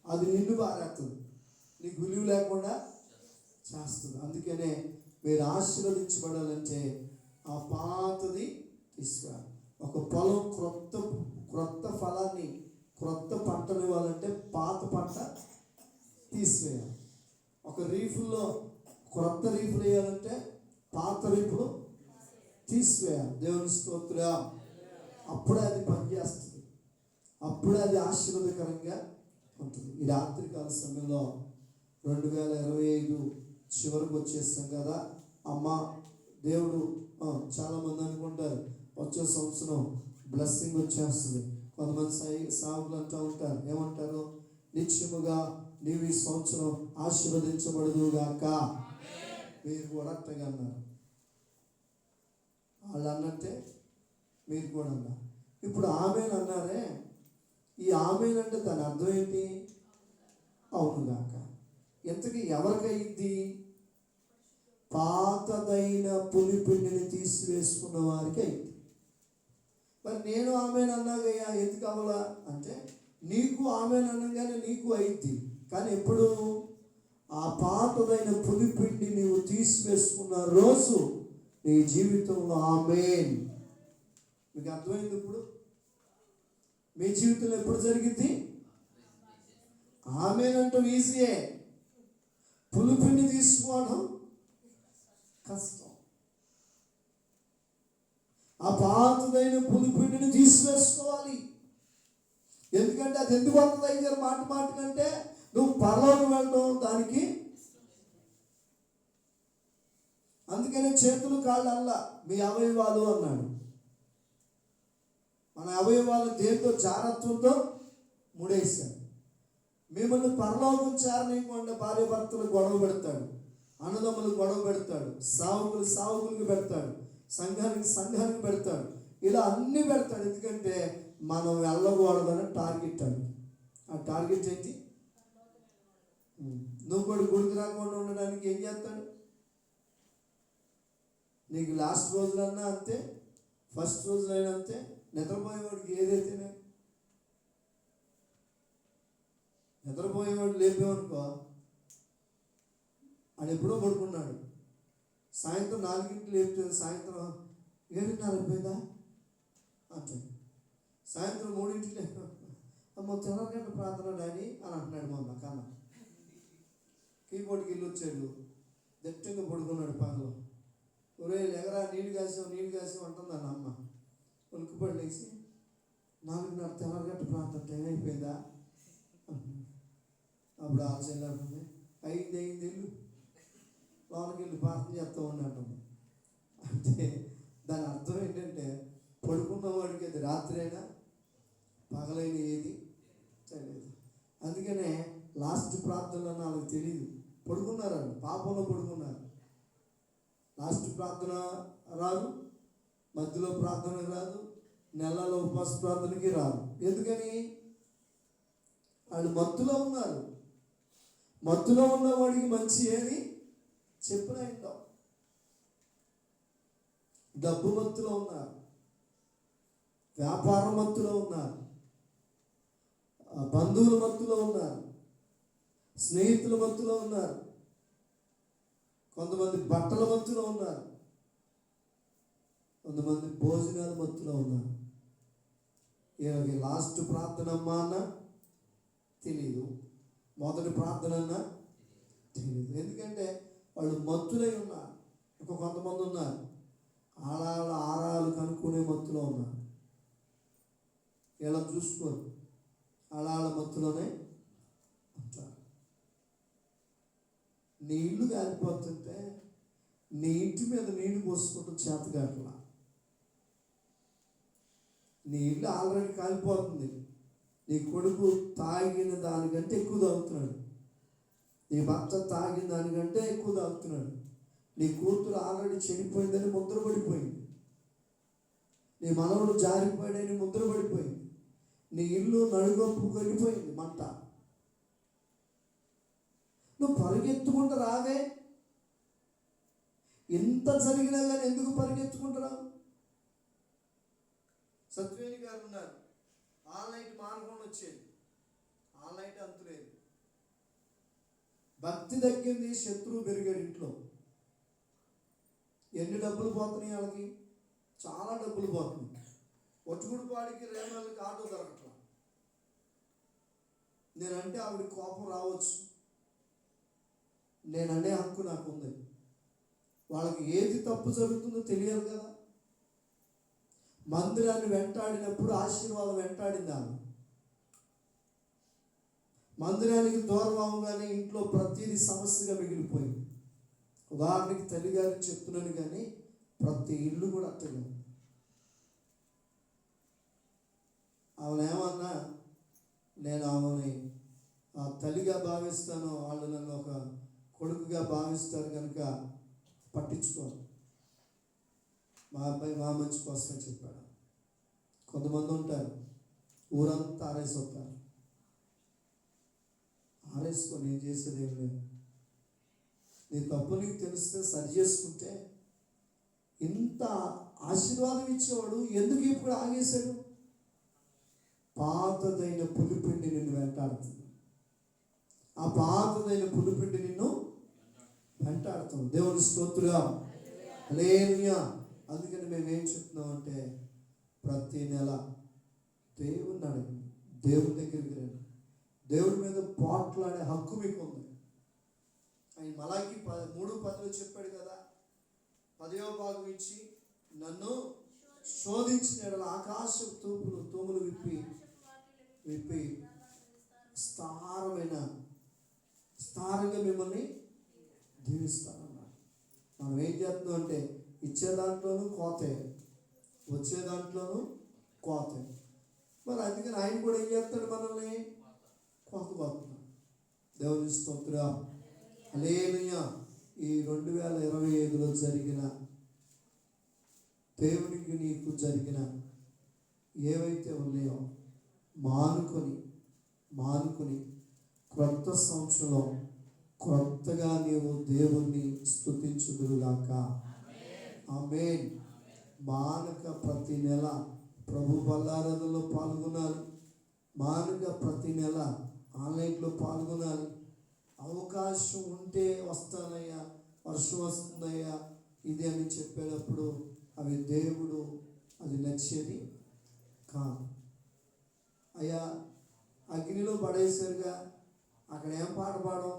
అది నిన్ను పారేస్తుంది, నీకు విలువ లేకుండా చేస్తుంది. అందుకనే మీరు ఆశీర్వదించబడాలంటే ఆ పాతది తీసుకురాలి. ఒక పొలం క్రొత్త ఫలాన్ని, క్రొత్త పంటను ఇవ్వాలంటే పాత పంట తీసివేయాలి. ఒక రీఫుల్లో క్రొత్త రీఫులు వేయాలంటే పాత రీఫులు తీసివేయాలి. దేవుని స్తోత్రం. అప్పుడే అది పనిచేస్తుంది, అప్పుడే అది ఆశీర్వాదకరంగా ఉంటుంది. ఈ రాత్రికాల సమయంలో 2025 చివరికి వచ్చేస్తాం కదా అమ్మ. దేవుడు చాలామంది అనుకుంటారు వచ్చే సంవత్సరం బ్లెస్సింగ్ వచ్చేస్తుంది. కొంతమంది సాగులు అంటూ ఉంటారు, ఏమంటారు? నిత్యముగా నీవు ఈ సంవత్సరం ఆశీర్వదించబడదుగాక. మీరు కూడా అట్టగా అన్నారు. వాళ్ళు అన్నట్టే మీరు కూడా అన్నారు. ఇప్పుడు ఆమెను అన్నారే, ఈ ఆమెను అంటే దాని అర్థం ఏంటి? అవునుగాక. ఎంతకీ ఎవరికైద్ది? పాతదైన పులిపిండిని తీసివేసుకున్న వారికి అయింది. మరి నేను ఆమెను అన్నాగయ్యా, ఎందుకు అవ్వలా అంటే నీకు ఆమెను అనగానే నీకు అయింది. కానీ ఎప్పుడు ఆ పాతదైన పులిపిండి నీవు తీసివేసుకున్న రోజు నీ జీవితంలో ఆమేన్. మీకు అర్థమైంది? ఇప్పుడు మీ జీవితంలో ఎప్పుడు జరిగింది? ఆమేన్ అంటూ ఈజీయే, పులిపిండి తీసుకోవడం కష్టం. ఆ పాతదైన పులిపిండిని తీసివేసుకోవాలి. ఎందుకంటే అది ఎందుకు వస్తుంది అయ్యారు మాట కంటే నువ్వు పరలోకం వెళ్ళడం దానికి. అందుకనే చేతులు కాళ్ళు అల్లా మీ అవయవాలు అన్నాడు. మన అవయవాలు దేంతో? జాగ్రత్తతో ముడేశాడు. మిమ్మల్ని పరలోకం చేరనీయకుండా భార్య భర్తలు గొడవ పెడతాడు, అన్నదమ్ములు గొడవ పెడతాడు, సావుకులకు పెడతాడు, సంఘానికి పెడతాడు. ఇలా అన్నీ పెడతాడు. ఎందుకంటే మనం వెళ్ళకూడదని టార్గెట్ అది. ఆ టార్గెట్ ఏంటి? నువ్వు కూడా గుడికి రాకుండా ఉండడానికి ఏం చేస్తాడు? నీకు లాస్ట్ రోజులన్నా అంతే, ఫస్ట్ రోజులైనా అంతే. నిద్రపోయేవాడికి ఏదైతేనే, నిద్రపోయేవాడు లేపేవనుకో ఆయన ఎప్పుడో పడుకున్నాడు, సాయంత్రం 4కి లేపితే సాయంత్రం 7:30 అయిపోయిందా అంటే, సాయంత్రం 3కి లేపు, అమ్మ తెల్లగంట ప్రార్థన డాడీ అని అంటున్నాడు. మొన్న కన్నా కీబోర్డ్కి వెళ్ళి వచ్చాడు, దట్టంగా పడుకున్నాడు. పగలు ఒరే ఎగరా నీళ్ళు కాసాం అంటుందని అమ్మ. ఉలికిపడి లేచి 4:30 తెల్లగంట ప్రార్థన టైం అయిపోయిందా? అప్పుడు ఆలోచన అంటుంది, అయింది వెళ్ళు లోనకి వెళ్ళి ప్రార్థన చేస్తూ ఉన్నట్టుంది. అంటే దాని అర్థం ఏంటంటే పడుకున్నవాడికి అది రాత్రి అయినా పగలైన ఏది తెలియదు. అందుకనే లాస్ట్ ప్రార్థనలో నాకు తెలియదు. పడుకున్నారు, పాపంలో పడుకున్నారు. లాస్ట్ ప్రార్థన రాదు, మధ్యలో ప్రార్థనకి రాదు, నెలలో ఉపవాస ప్రార్థనకి రాదు. ఎందుకని? వాళ్ళు మత్తులో ఉన్నారు. మత్తులో ఉన్నవాడికి మంచి ఏది చెప్పినా వింటాం. డబ్బు మత్తులో ఉన్నారు, వ్యాపార మత్తులో ఉన్నారు, బంధువుల మత్తులో ఉన్నారు, స్నేహితుల మత్తులో ఉన్నారు, కొంతమంది బట్టల మత్తులో ఉన్నారు, కొంతమంది భోజనాల మత్తులో ఉన్నారు. ఈయనకి లాస్ట్ ప్రార్థన అమ్మా అన్న తెలీదు, మొదటి ప్రార్థన అన్నా తెలీదు. ఎందుకంటే వాళ్ళు మత్తులై ఉన్నారు. ఇంకా కొంతమంది ఉన్నారు ఆరాలు కనుక్కునే మత్తులో ఉన్నారు. ఇలా చూసుకోరు, ఆళ్ళ మత్తులోనే ఉంటారు. నీ ఇల్లు కాలిపోతుంటే నీ ఇంటి మీద నీళ్లు పోసుకుంటూ చేతగాట్లా. నీ ఇల్లు ఆల్రెడీ కాలిపోతుంది. నీ కొడుకు తాగిన దానికంటే ఎక్కువ తాగుతున్నాడు. నీ భర్త తాగిన దానికంటే ఎక్కువ తాగుతున్నాడు. నీ కూతురు ఆల్రెడీ చెడిపోయిందని ముద్రపడిపోయింది. నీ మనవడు జారిపోయాడని ముద్రపడిపోయింది. నీ ఇల్లు నడుగొప్పు కొనిపోయింది మంట. నువ్వు పరిగెత్తుకుంటూ రావే. ఎంత జరిగినా కానీ ఎందుకు పరిగెత్తుకుంటున్నావు? సత్వేని గారు ఉన్నారు. ఆల్ నైట్ మానకుండా వచ్చేది. ఆల్ నైట్ అంతులేదు. భక్తి తగ్గింది, శత్రువు పెరిగాడు ఇంట్లో. ఎన్ని డబ్బులు పోతున్నాయి వాళ్ళకి? చాలా డబ్బులు పోతున్నాయి. ఒట్టుగుడిపాడికి రేణులకి ఆటో దొరకట్లా. నేనంటే ఆవిడ కోపం రావచ్చు, నేననే హక్కు నాకు ఉంది. వాళ్ళకి ఏది తప్పు జరుగుతుందో తెలియాలి కదా. మందిరాన్ని వెంటాడినప్పుడు ఆశీర్వాదం వెంటాడింది ఆమె. మందిరానికి దూరం అవగానే ఇంట్లో ప్రతిదీ సమస్యగా మిగిలిపోయింది. ఉదాహరణకి తల్లిగారికి చెప్తున్నాను కానీ ప్రతి ఇల్లు కూడా అట్టగా. ఆమెనేమన్నా నేను ఆమెని తల్లిగా భావిస్తాను, వాళ్ళు నన్ను ఒక కొడుకుగా భావిస్తారు కనుక పట్టించుకోను. మా అబ్బాయి మా మంచి కోసమే చెప్పాడు. కొంతమంది ఉంటారు ఊరంతా ఆరేసొస్తారు. ఆరేసుకొని ఏం చేసేది ఏం లేదు. నీ తప్పు నీకు తెలిస్తే సరి చేసుకుంటే ఇంత ఆశీర్వాదం ఇచ్చేవాడు ఎందుకు ఇప్పుడు ఆగేశాడు? పాతదైన పులిపిండి నిన్ను వెంటాడుతుంది. ఆ పాతదైన పులిపిండి నిన్ను వెంటాడుతుంది. దేవుని స్తోత్రం, హల్లెలూయా. అందుకని మేమేం చెప్తున్నామంటే ప్రతి నెల దేవుని అడగండి, దేవుని దగ్గరికి రండి. దేవుడి మీద పోట్లాడే హక్కు మీకు ఉంది. ఆయన మలాకి 3:10 చెప్పాడు కదా, 10వ భాగం ఇచ్చి నన్ను శోధించిన ఆకాశ తూములు విప్పి స్థారంగా మిమ్మల్ని దీవిస్తానన్నాడు. మనం ఏం చేస్తున్నాం అంటే ఇచ్చే దాంట్లోనూ కోతే, వచ్చే దాంట్లోనూ కోతే. మరి అందుకని ఆయన కూడా ఏం చేస్తాడు? మనల్ని కోతున్నాడు. దేవుని స్తోత్రం, హల్లెలూయా. ఈ 2025లో జరిగిన దేవునికి నీకు జరిగిన ఏవైతే ఉన్నాయో మానుకొని క్రొత్త సంవత్సరంలో క్రొత్తగా నీవు దేవుణ్ణి స్తుతించుదురుగాక. ఆమేన్. మానక ప్రతి నెల ప్రభు బల్లారాధనలో పాల్గొనాలి. మానక ప్రతి నెల ఆన్లైన్లో పాల్గొనాలి. అవకాశం ఉంటే వస్తానయ్యా, వర్షం వస్తుందయ్యా ఇది అని చెప్పేటప్పుడు అవి దేవుడు అది నచ్చేది కాదు. అయ్యా అగ్నిలో పడేశారుగా, అక్కడ ఏం పాట పాడం?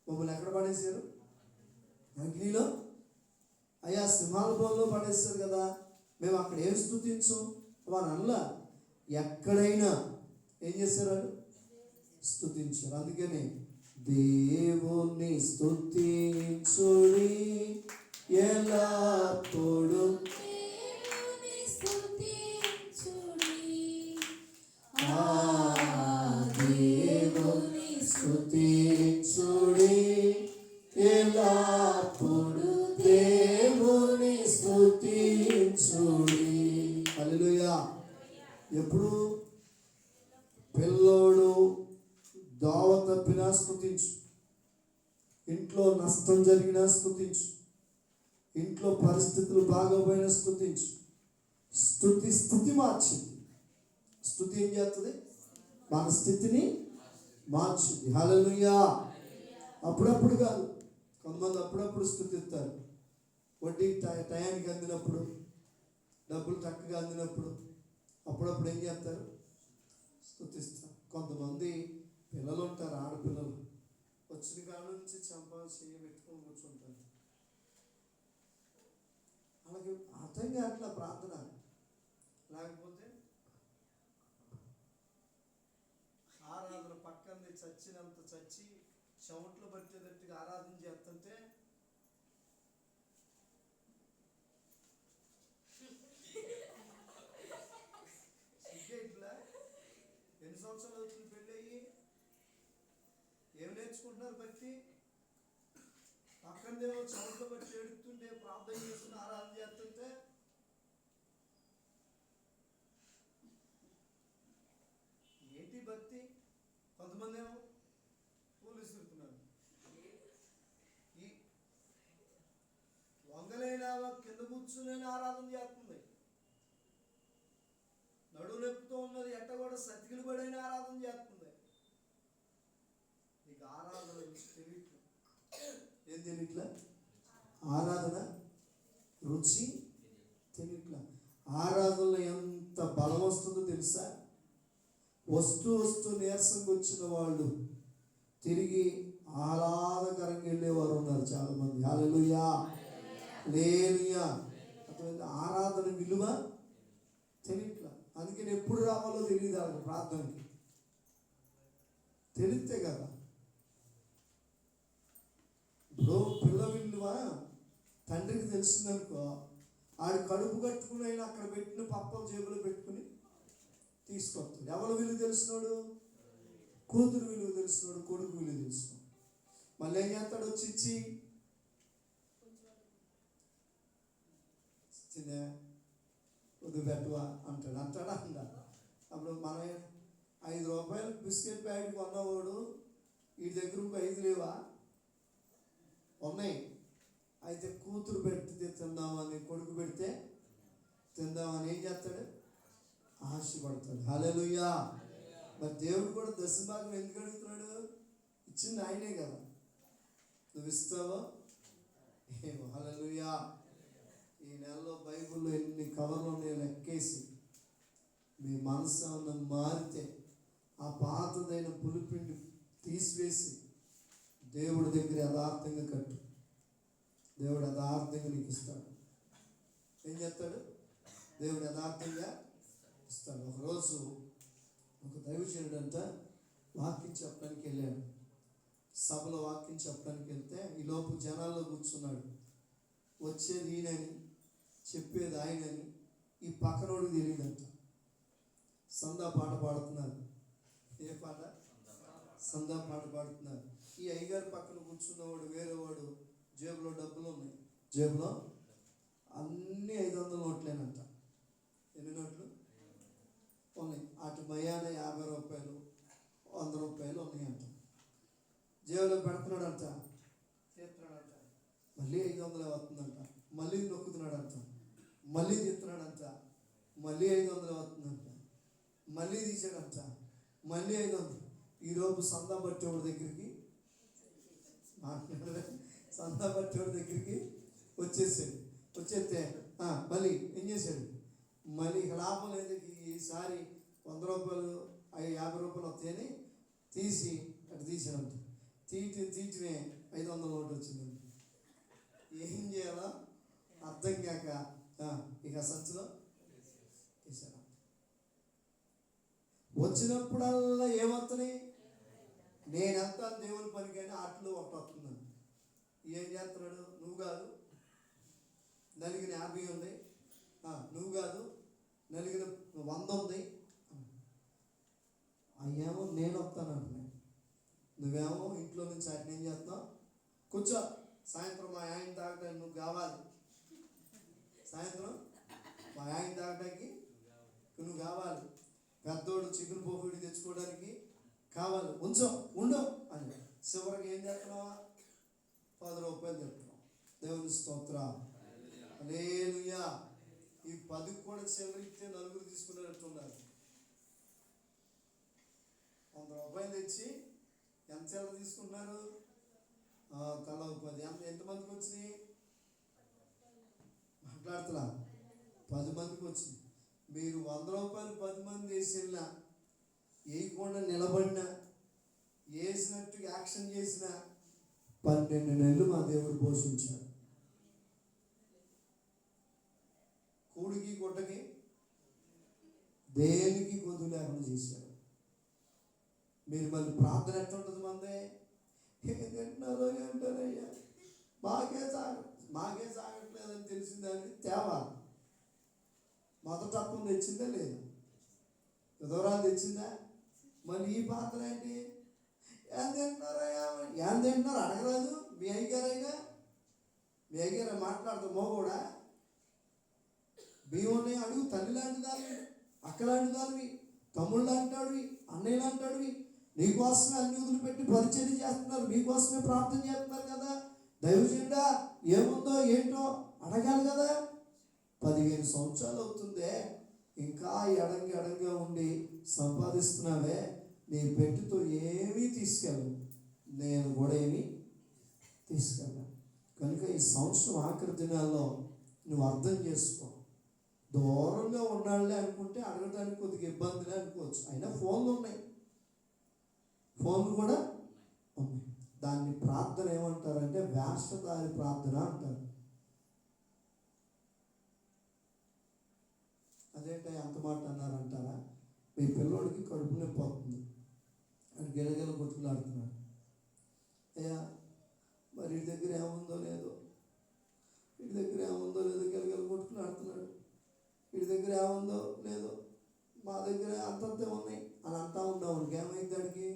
మమ్మల్ని ఎక్కడ పడేశారు? అగ్నిలో. అయ్యా సింహాల బోన్లో పడేశారు కదా, మేము అక్కడ ఏం స్తుతించం? వారు అల్లా ఎక్కడైనా ఏం చేశారు? వాళ్ళు స్తుతించారు. అందుకని దేవుని స్తుతించుడి ఎల్లప్పుడూ, దేవుని స్తుతించుడి ఎల్లప్పుడూ, దేవుని స్తుతించుడి. హల్లెలూయా. ఎప్పుడు పిల్లోడు దోవ తప్పినా స్తుతించు, ఇంట్లో నష్టం జరిగినా స్తుతించు, ఇంట్లో పరిస్థితులు బాగోపోయినా స్తుతించు. స్థుతి మార్చింది. స్థుతి ఏం చేస్తుంది? మన స్థితిని మార్చింది. హల్లెలూయా. అప్పుడప్పుడు కాదు, కొంతమంది అప్పుడప్పుడు స్తుతిస్తారు. వడ్డీ టయానికి అందినప్పుడు, డబ్బులు చక్కగా అందినప్పుడు అప్పుడప్పుడు ఏం చేస్తారు? స్తుతిస్తారు. కొంతమంది పిల్లలు ఉంటారు, ఆడపిల్లలు వచ్చిన కాడ నుంచి చెయ్యి పెట్టుకొని కూర్చుంటారు. అలాగే అర్థంగా అట్లా ప్రార్థన లేకపోతే ఆరాధన పక్కన చచ్చినంత చచ్చి చెమట్లు పట్టేటట్టుగా ఆరాధన చేస్తుంటే ఇట్లా ఎన్ని సంవత్సరాలు అవుతుంది పెళ్ళి అయ్యి? ఏం నేర్చుకుంటున్నారు భక్తి? పక్కనదేమో చెమట్లు పట్టి ఏడుతుంటే ప్రార్థన చేస్తున్న ఆరాధన చేస్తుంటే ఏంటి భక్తి? కొంతమంది ఏమో పూలు విసురుతున్నారు. ఈ వంగలైనా కింద కూర్చుని ఆరాధన చేస్తుంది. నడువు నొప్పుతో ఉన్నది ఎట్ట కూడా సతికిలు పడైన ఆరాధన చేస్తుంది. నీకు ఆరాధన తెలియట్లేదు. ఏం తెలియట్లా? ఆరాధన రుచి తెలియట్లా. ఆరాధనలో ఎంత బలం వస్తుందో తెలుసా? వస్తూ నీరసంగా వచ్చిన వాళ్ళు తిరిగి ఆహ్లాదకరంగా వెళ్ళేవారు ఉన్నారు చాలా మంది. హల్లెలూయా, హల్లెలూయా. అటువంటి ఆరాధన విలువ తెలియట్లా. అందుకని ఎప్పుడు రావాలో తెలియదు వాళ్ళకి. ప్రార్థనకి తెలిస్తే కదా. ఇప్పుడు పిల్ల విలువ తండ్రికి తెలిసిందనుకో, ఆడు కడుపు కట్టుకుని అయినా అక్కడ పెట్టిన పప్పలు జేబులో పెట్టుకుని తీసుకొస్తాడు. ఎవరి విలువ తెలిసినాడు? కూతురు విలువ తెలిసినాడు, కొడుకు విలువ తెలిసినాడు. మళ్ళీ ఏం చేస్తాడు? వచ్చి ఇచ్చి ఇచ్చిందే వద్దు పెట్టవా అంటాడా అందా. అప్పుడు మనం 5 రూపాయలు బిస్కెట్ ప్యాకెట్ కొన్నవాడు వీడి దగ్గర ఇంకో 5 లేవా? ఉన్నాయి. అయితే కూతురు పెడితే తిందామని, కొడుకు పెడితే తిందామని ఏం చేస్తాడు? ఆశపడతాడు. హల్లెలూయా. మరి దేవుడు కూడా దశభాగం ఎందుకు అడుగుతున్నాడు? ఇచ్చింది ఆయనే కదా. నువ్వు ఇస్తావో ఏమో. హల్లెలూయా. ఈ నెలలో బైబిల్లో ఎన్ని కవర్లు ఉన్నాయో లెక్కేసి మీ మనసు ఏమన్నా మారితే ఆ పాతదైన పులిపిండి తీసివేసి దేవుడి దగ్గర యథార్థంగా కట్టు. దేవుడు యథార్థంగా నీకు ఇస్తాడు. ఏం చేస్తాడు? దేవుడు యథార్థంగా ఇస్తాడు. ఒకరోజు ఒక దైవజనుడు అంట వాక్యం చెప్పడానికి వెళ్ళాడు. సభలో వాక్యం చెప్పడానికి వెళ్తే ఈలోపు జనాల్లో కూర్చున్నాడు. వచ్చేది ఈయనని, చెప్పేది ఆయనని ఈ పక్కనోడికి తెలియదంట. సందా పాట పాడుతున్నారు. ఏ పాట? సందా పాట పాడుతున్నారు. ఈ అయ్యగారు పక్కన కూర్చున్నవాడు వేరేవాడు జేబులో డబ్బులు ఉన్నాయి. జేబులో అన్నీ 500 నోట్లేనంట. ఎన్ని నోట్లు ఉన్నాయి? అటు మయాన 50 రూపాయలు 100 రూపాయలు ఉన్నాయంట. జేబులో పెడుతున్నాడంట, తీస్తున్నాడంట. మళ్ళీ 500 వస్తుందంట. మళ్ళీ నొక్కుతున్నాడంట, మళ్ళీ తీస్తున్నాడంట. మళ్ళీ 500 వస్తుందంట. మళ్ళీ తీసాడంట, మళ్ళీ 500. ఈరోజు సందా పట్టేవాడి దగ్గరికి సందా పట్టేవాడి దగ్గరికి వచ్చేసాడు. వచ్చేస్తే మళ్ళీ ఏం చేశాడు? మళ్ళీ లాభం లేదు, ఈసారి 100 రూపాయలు 50 రూపాయలు వస్తాయని తీసి అటు తీసాడంట. తీటినే 500 నోటు వచ్చిందండి. ఏం చేయాలో అర్థం కాక ఇక సంచిలో తీసాడు. వచ్చినప్పుడల్లా ఏమవుతున్నాయి? నేనంతా దేవుని పనికైనా ఆటలో ఒకటి వస్తుందండి. ఏం చేస్తున్నాడు? నువ్వు కాదు, నలిగిన 50 ఉంది. నువ్వు కాదు, నలిగిన 100 ఉంది. అయ్యేమో నేను వస్తాను అంటున్నాను. నువ్వేమో ఇంట్లో నుంచి అట్లా ఏం చేస్తున్నావు? కూర్చో, సాయంత్రం మా ఆయన తాగడానికి నువ్వు కావాలి. సాయంత్రం మా ఆయన తాగడానికి నువ్వు కావాలి. పెద్దోడు చికెన్ పోగుడి తెచ్చుకోవడానికి కావాలి. ఉండు అని చివరికి ఏం చేస్తున్నావా? 10 రూపాయలు చెప్తున్నావు. దేవుని స్తోత్రం, హల్లెలూయా. ఈ 10 కూడా చివరిస్తే 4 తీసుకునేటట్టున్నారు. 100 రూపాయలు తెచ్చి ఎంత చిల్లర తీసుకుంటున్నారు? తల 10. ఎంతమందికి వచ్చినాయి? మాట్లాడుతున్నా 10 మందికి వచ్చింది. మీరు 100 రూపాయలు 10 మంది వేసినా, వేయకుండా నిలబడినా, వేసినట్టు యాక్షన్ చేసిన 12 నెలలు మా దేవుడు పోషించాడు. కూడికి గుడ్డకి దేనికి కొద్దు లేకుండా చేశాడు. మీరు మళ్ళీ ప్రార్థన ఎట్లా ఉంటుంది? మందే ఏం తింటున్నారో ఏంటోనయ్యా, మాకే సాగట్లేదని తెలిసిందని తేవాలి. మొదటప్పం తెచ్చిందా లేదా? విధవరాలు తెచ్చిందా? మళ్ళీ ఈ పాత్ర ఏంటి? ఏం తింటున్నారయ్యా, ఏం తింటున్నారు అడగరాదు మీ అయ్యగారైనా? మీ అయ్యగారు మాట్లాడుతామో కూడా బియ్యం అడుగు. తల్లి లాంటి దానివి, అక్క లాంటి దానివి, తమ్ముళ్ళు అంటాడువి, అన్నయ్యలు అంటాడువి. నీకోసమే అన్ని వదిలిపెట్టి పరిచయం చేస్తున్నారు, మీకోసమే ప్రార్థన చేస్తున్నారు కదా. దైవజనుడా ఏముందో ఏంటో అడగాలి కదా. 15 సంవత్సరాలు అవుతుందే, ఇంకా ఎడంగా ఉండి సంపాదిస్తున్నావే. నీ పెట్టుతో ఏమీ తీసుకెళ్ళవు, నేను కూడా ఏమీ తీసుకెళ్ళను. కనుక ఈ సంవత్సరం ఆఖరి దినాల్లో నువ్వు అర్థం చేసుకో. దూరంగా ఉన్నాళ్ళే అనుకుంటే అడగడానికి కొద్దిగా ఇబ్బందిలే అనుకోవచ్చు. అయినా ఫోన్లు ఉన్నాయి, ఫోన్లు కూడా ఉన్నాయి. దాన్ని ప్రార్థన ఏమంటారంటే వేషధారి ప్రార్థన అంటారు. అదేంటో అంత మాట అన్నారంటారా? మీ పిల్లోడికి కడుపు నొప్పి వస్తుంది, అని గిలగిల కొట్టుకులాడుతున్నాడు. అయ్యా మరి వీడి దగ్గర ఏముందో లేదో గిలగిల కొట్టుకులాడుతున్నాడు. వీడి దగ్గర ఏముందో లేదో, మా దగ్గర అంతంతే ఉన్నాయి అని అంటా ఉన్నావు. ఏమైంది? దానికి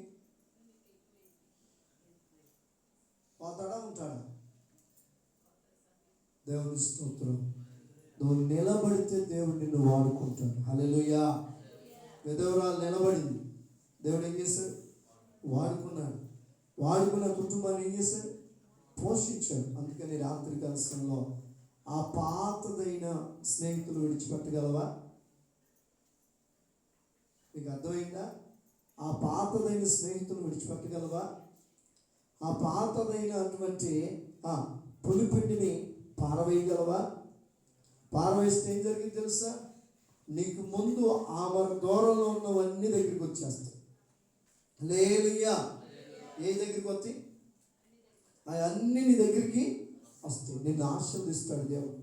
పోతాడా ఉంటాడా? దేవుని స్తోత్రం. నువ్వు నిలబడితే దేవుడు నిన్ను వాడుకుంటాడు. హల్లెలూయా. విధవరాలు నిలబడింది, దేవుడు ఏం చేశాడు? వాడుకున్నాడు. వాడుకున్న కుటుంబాన్ని ఏం చేశాడు? పోషించాడు. అందుకని రాత్రి కాలంలో ఆ పాతదైన స్నేహితులు విడిచిపెట్టగలవా? మీకు అర్థమైందా? ఆ పాతదైన స్నేహితులు విడిచిపెట్టగలవా? ఆ పాతదైనటువంటి పులిపిండిని పారవేయగలవా? పారవేస్తే ఏం జరిగింది తెలుసా? నీకు ముందు ఆమె దూరంలో ఉన్నవన్నీ దగ్గరికి వచ్చేస్తాయి. హల్లెలూయా. ఏ దగ్గరికి వస్తాయి? అవన్నీ నీ దగ్గరికి వస్తాయి. నిన్ను ఆశీర్వదిస్తాడు దేవుడు.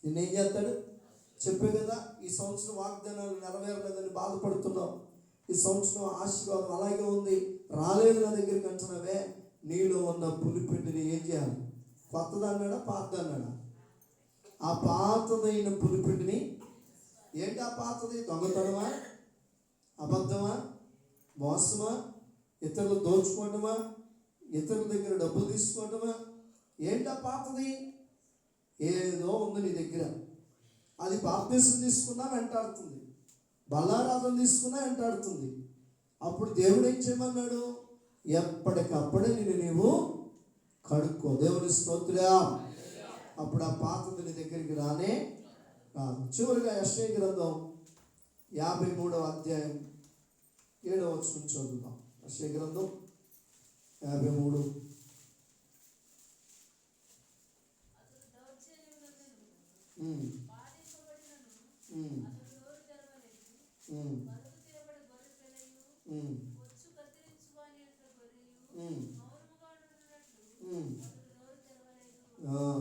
నిన్నేం చేస్తాడు? చెప్పే కదా, ఈ సంవత్సరం వాగ్దానాలు నెరవేరలేదని బాధపడుతున్నావు. ఈ సంవత్సరం ఆశీర్వాదం అలాగే ఉంది, రాలేదు నా దగ్గరికి అంటున్నావే. నీలో ఉన్న పులిపిండిని ఏం చేయాలి? కొత్తది అన్నాడా, పాతది అన్నాడా? ఆ పాతదైన పులిపిండిని. ఏంటి ఆ పాతది? దొంగతనమా, అబద్ధమా, మోసమా, ఇతరులు దోచుకోవటమా, ఇతరుల దగ్గర డబ్బులు తీసుకోవటమా? ఏంటి ఆ పాతది? ఏదో ఉంది నీ దగ్గర. అది బాప్తిసం తీసుకున్నా వెంటాడుతుంది, బల్లారాధన తీసుకున్నా వెంటాడుతుంది. అప్పుడు దేవుడు ఏం చేయమన్నాడు? ఎప్పటికప్పుడే నిన్ను నీవు కడుక్కో. దేవుని స్తోత్రం. అప్పుడు ఆ పాతది నీ దగ్గరికి రానే రాదు. చివరిగా యెషయా గ్రంథం 53వ అధ్యాయం 7వ వచనం చదువుదాం. యెషయా గ్రంథం 53.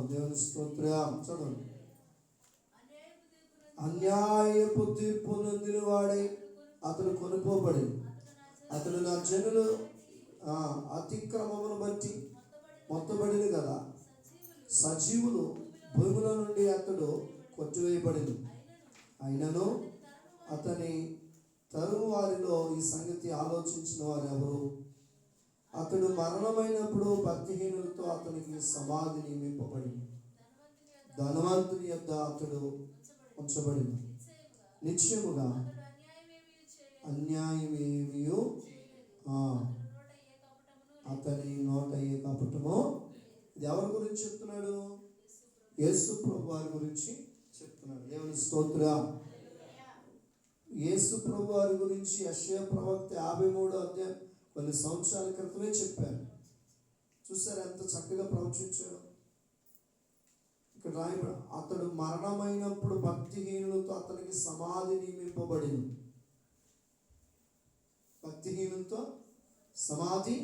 దేవుని స్తోత్రం. చదవండి. అన్యాయపు తీర్పు నొందిన వాడై అతడు కొనుక్కోబడి, అతడు నా జనులు అతిక్రమమును బట్టి మొత్తబడిన కదా. సజీవులు భూముల నుండి అతడు కొట్టివేయబడింది. అయినను అతని తరువు వారిలో ఈ సంగతి ఆలోచించిన వారు ఎవరు? అతడు మరణమైనప్పుడు భక్తిహీనులతో అతనికి సమాధి నియమింపబడింది. ధనవంతుని యొద్ద అతడు ఉంచబడింది. నిశ్చయముగా అన్యాయమేమీ అతని నోట ఏ కపటమో. ఇది ఎవరి గురించి చెప్తున్నాడు? యేసు ప్రభు వారి గురించి చెప్తున్నాడు. దేవుని స్తోత్రం. యేసు ప్రభు వారి గురించి యెషయా ప్రవక్త 53వ అధ్యాయం కొన్ని సంవత్సరాల క్రితమే చెప్పారు. చూసారు ఎంత చక్కగా ప్రవచించాడు. ఇక్కడ రాయబడి, అతడు మరణమైనప్పుడు భక్తిహీనులతో అతనికి సమాధి నియమింపబడింది. భక్తిహీనులతో సమాధి.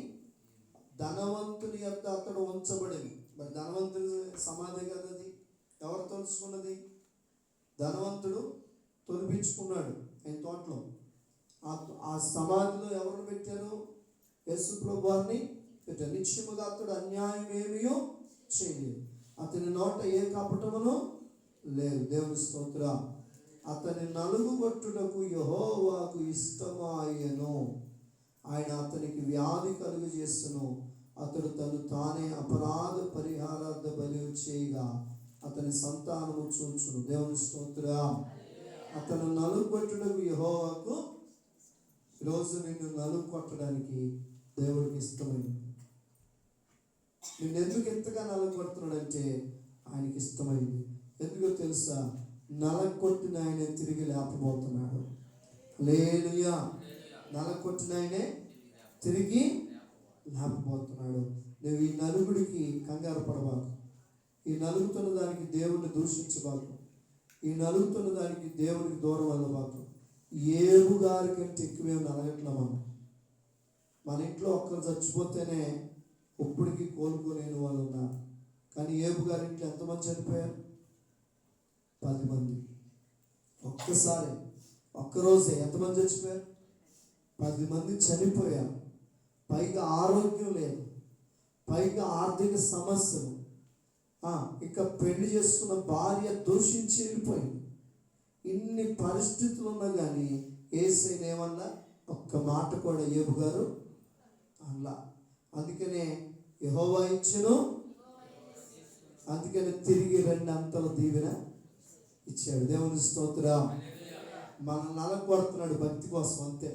ధనవంతుని యొక్క అతడు ఉంచబడింది. మరి ధనవంతుని సమాధి కదా అది. ఎవరు తొలుచుకున్నది? ధనవంతుడు తొలిపించుకున్నాడు ఆయన తోటలో. ఆ సమాధిలో ఎవరు పెట్టారు? యేసు ప్రభు వారిని పెట్టారు. నిశ్చయముగా అతడు అన్యాయం ఏమీ చేయలేదు, అతని నోట ఏ కపటమును లేదు. దేవుని స్తోత్రం. అతని నలుగుగొట్టుటకు యెహోవాకు ఇష్టమాయెను, ఆయన అతనికి వ్యాధి కలుగు చేస్తును. అతడు తను తానే అపరాధ పరిహారార్థ బలి చేయగా అతని సంతానము చూచును. దేవుని స్తోత్రం. అతను నలుగొట్టుటకు యెహోవాకు, ఈరోజు నిన్ను నలుగు కొట్టడానికి దేవుడికి ఇష్టమైంది. నిన్ను ఎందుకు ఎంతగా నలగొడుతున్నాడంటే ఆయనకి ఇష్టమైంది. ఎందుకో తెలుసా? నలగొట్టిన ఆయనే తిరిగి లేపబోతున్నాడు. హల్లెలూయా. నలగొట్టిన ఆయనే తిరిగి లేపబోతున్నాడు. నువ్వు ఈ నలుగుడికి కంగారు పడబాకు, ఈ నలుగుతున్న దానికి దేవుడిని దూషించబాకు, ఈ నలుగుతున్న దానికి దేవుడికి దూరం వెళ్ళబాకు. ఏబు గారి కంటే ఎక్కువేం నలగట్ల మన ఇంట్లో ఒక్కరు చచ్చిపోతేనే ఇప్పటికీ కోలుకోలేని వాళ్ళు ఉన్నారు. కానీ ఏబు గారి ఇంట్లో ఎంతమంది చనిపోయారు? 10 మంది. ఒక్కసారి ఒక్కరోజే ఎంతమంది చచ్చిపోయారు? 10 మంది చనిపోయారు. పైగా ఆరోగ్యం లేదు, పైగా ఆర్థిక సమస్యలు, ఇక పెళ్లి చేసుకున్న భార్య దూషించి వెళ్ళిపోయింది. ఇన్ని పరిస్థితులు ఉన్నా కానీ యేసయ్య ఏమన్నా ఒక్క మాట కూడా ఏబు గారు అలా. అందుకనే యెహోవా ఇచ్చెను, అందుకని తిరిగి 2 అంతల దీవెన ఇచ్చాడు. దేవుని స్తోత్రం. మనం నలగొడుతున్నాడు భక్తి కోసం, అంతే.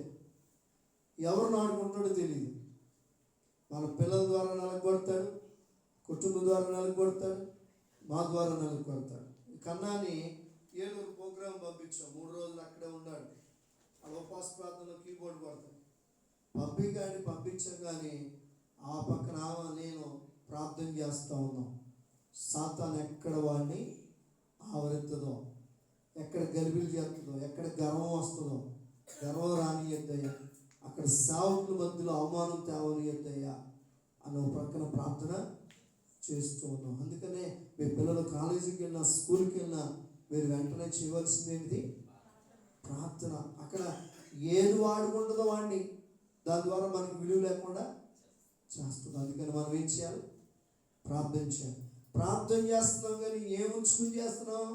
ఎవరు నాడుకుంటాడో తెలియదు. మన పిల్లల ద్వారా నలగొడతాడు, కుటుంబం ద్వారా నలగొడతాడు, మా ద్వారా నలగొడతాడు. కన్నాని ఏలూరు ప్రోగ్రాం పంపించాం, 3 రోజులు అక్కడే ఉన్నాడు. ఆ ఉపవాస ప్రార్థనలో కీబోర్డ్ కొడతాడు. పంపించాం కానీ ఆ పక్కన నేను ప్రార్థన చేస్తూ ఉన్నాం. సాతాను ఎక్కడ వాడిని ఆవరిస్తుందో, ఎక్కడ గలిబిలి చేస్తుందో, ఎక్కడ గర్వం వస్తుందో, గర్వం రానియద్దయ్యా, అక్కడ సేవకుల మధ్యలో అవమానం తేవనియద్దయ్యా అని ఒక పక్కన ప్రార్థన చేస్తూ ఉన్నాం. అందుకనే మీ పిల్లలు కాలేజీకి వెళ్ళినా స్కూల్కి వెళ్ళినా మీరు వెంటనే చేయవలసింది ఏంటిది? ప్రార్థన. అక్కడ ఏది వాడుకుంటుందో వాడిని, దాని ద్వారా మనకి విలువ లేకుండా చేస్తుంది. అందుకని మనం ఏం చేయాలి? ప్రార్థన చేయాలి. ప్రార్థన చేస్తున్నాం కానీ ఏం ఉంచుకుని చేస్తున్నాం?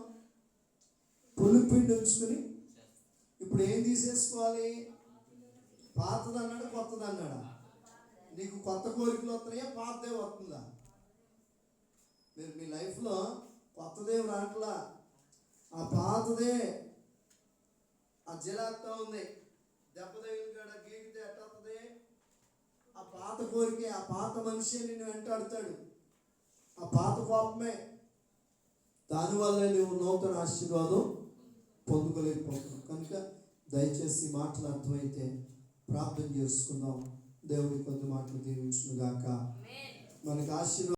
పులిపిండి ఉంచుకుని. ఇప్పుడు ఏం తీసేసుకోవాలి? పాతది అన్నాడు, కొత్తది అన్నాడా? నీకు కొత్త కోరికలు వస్తున్నాయా, పాతదే వస్తుందా? మీరు మీ లైఫ్లో కొత్తదే రాట్లా, ఆ పాతదే ఆ జిలాక్తా ఉంది. దెబ్బ తగిలి కాడ గీకితే ఎట్టవుతుంది? ఆ పాత కోరికే, ఆ పాత మనిషి నిన్ను వెంటాడుతాడు, ఆ పాత కోపమే. దానివల్లే నువ్వు నూతన ఆశీర్వాదం పొందుకోలేకపోతున్నావు. కనుక దయచేసి మాటలు అర్థమైతే ప్రార్థన చేసుకుందాం. దేవుడి కొద్ది మాటలు దీవించును గాక. మనకు ఆశీర్వాదం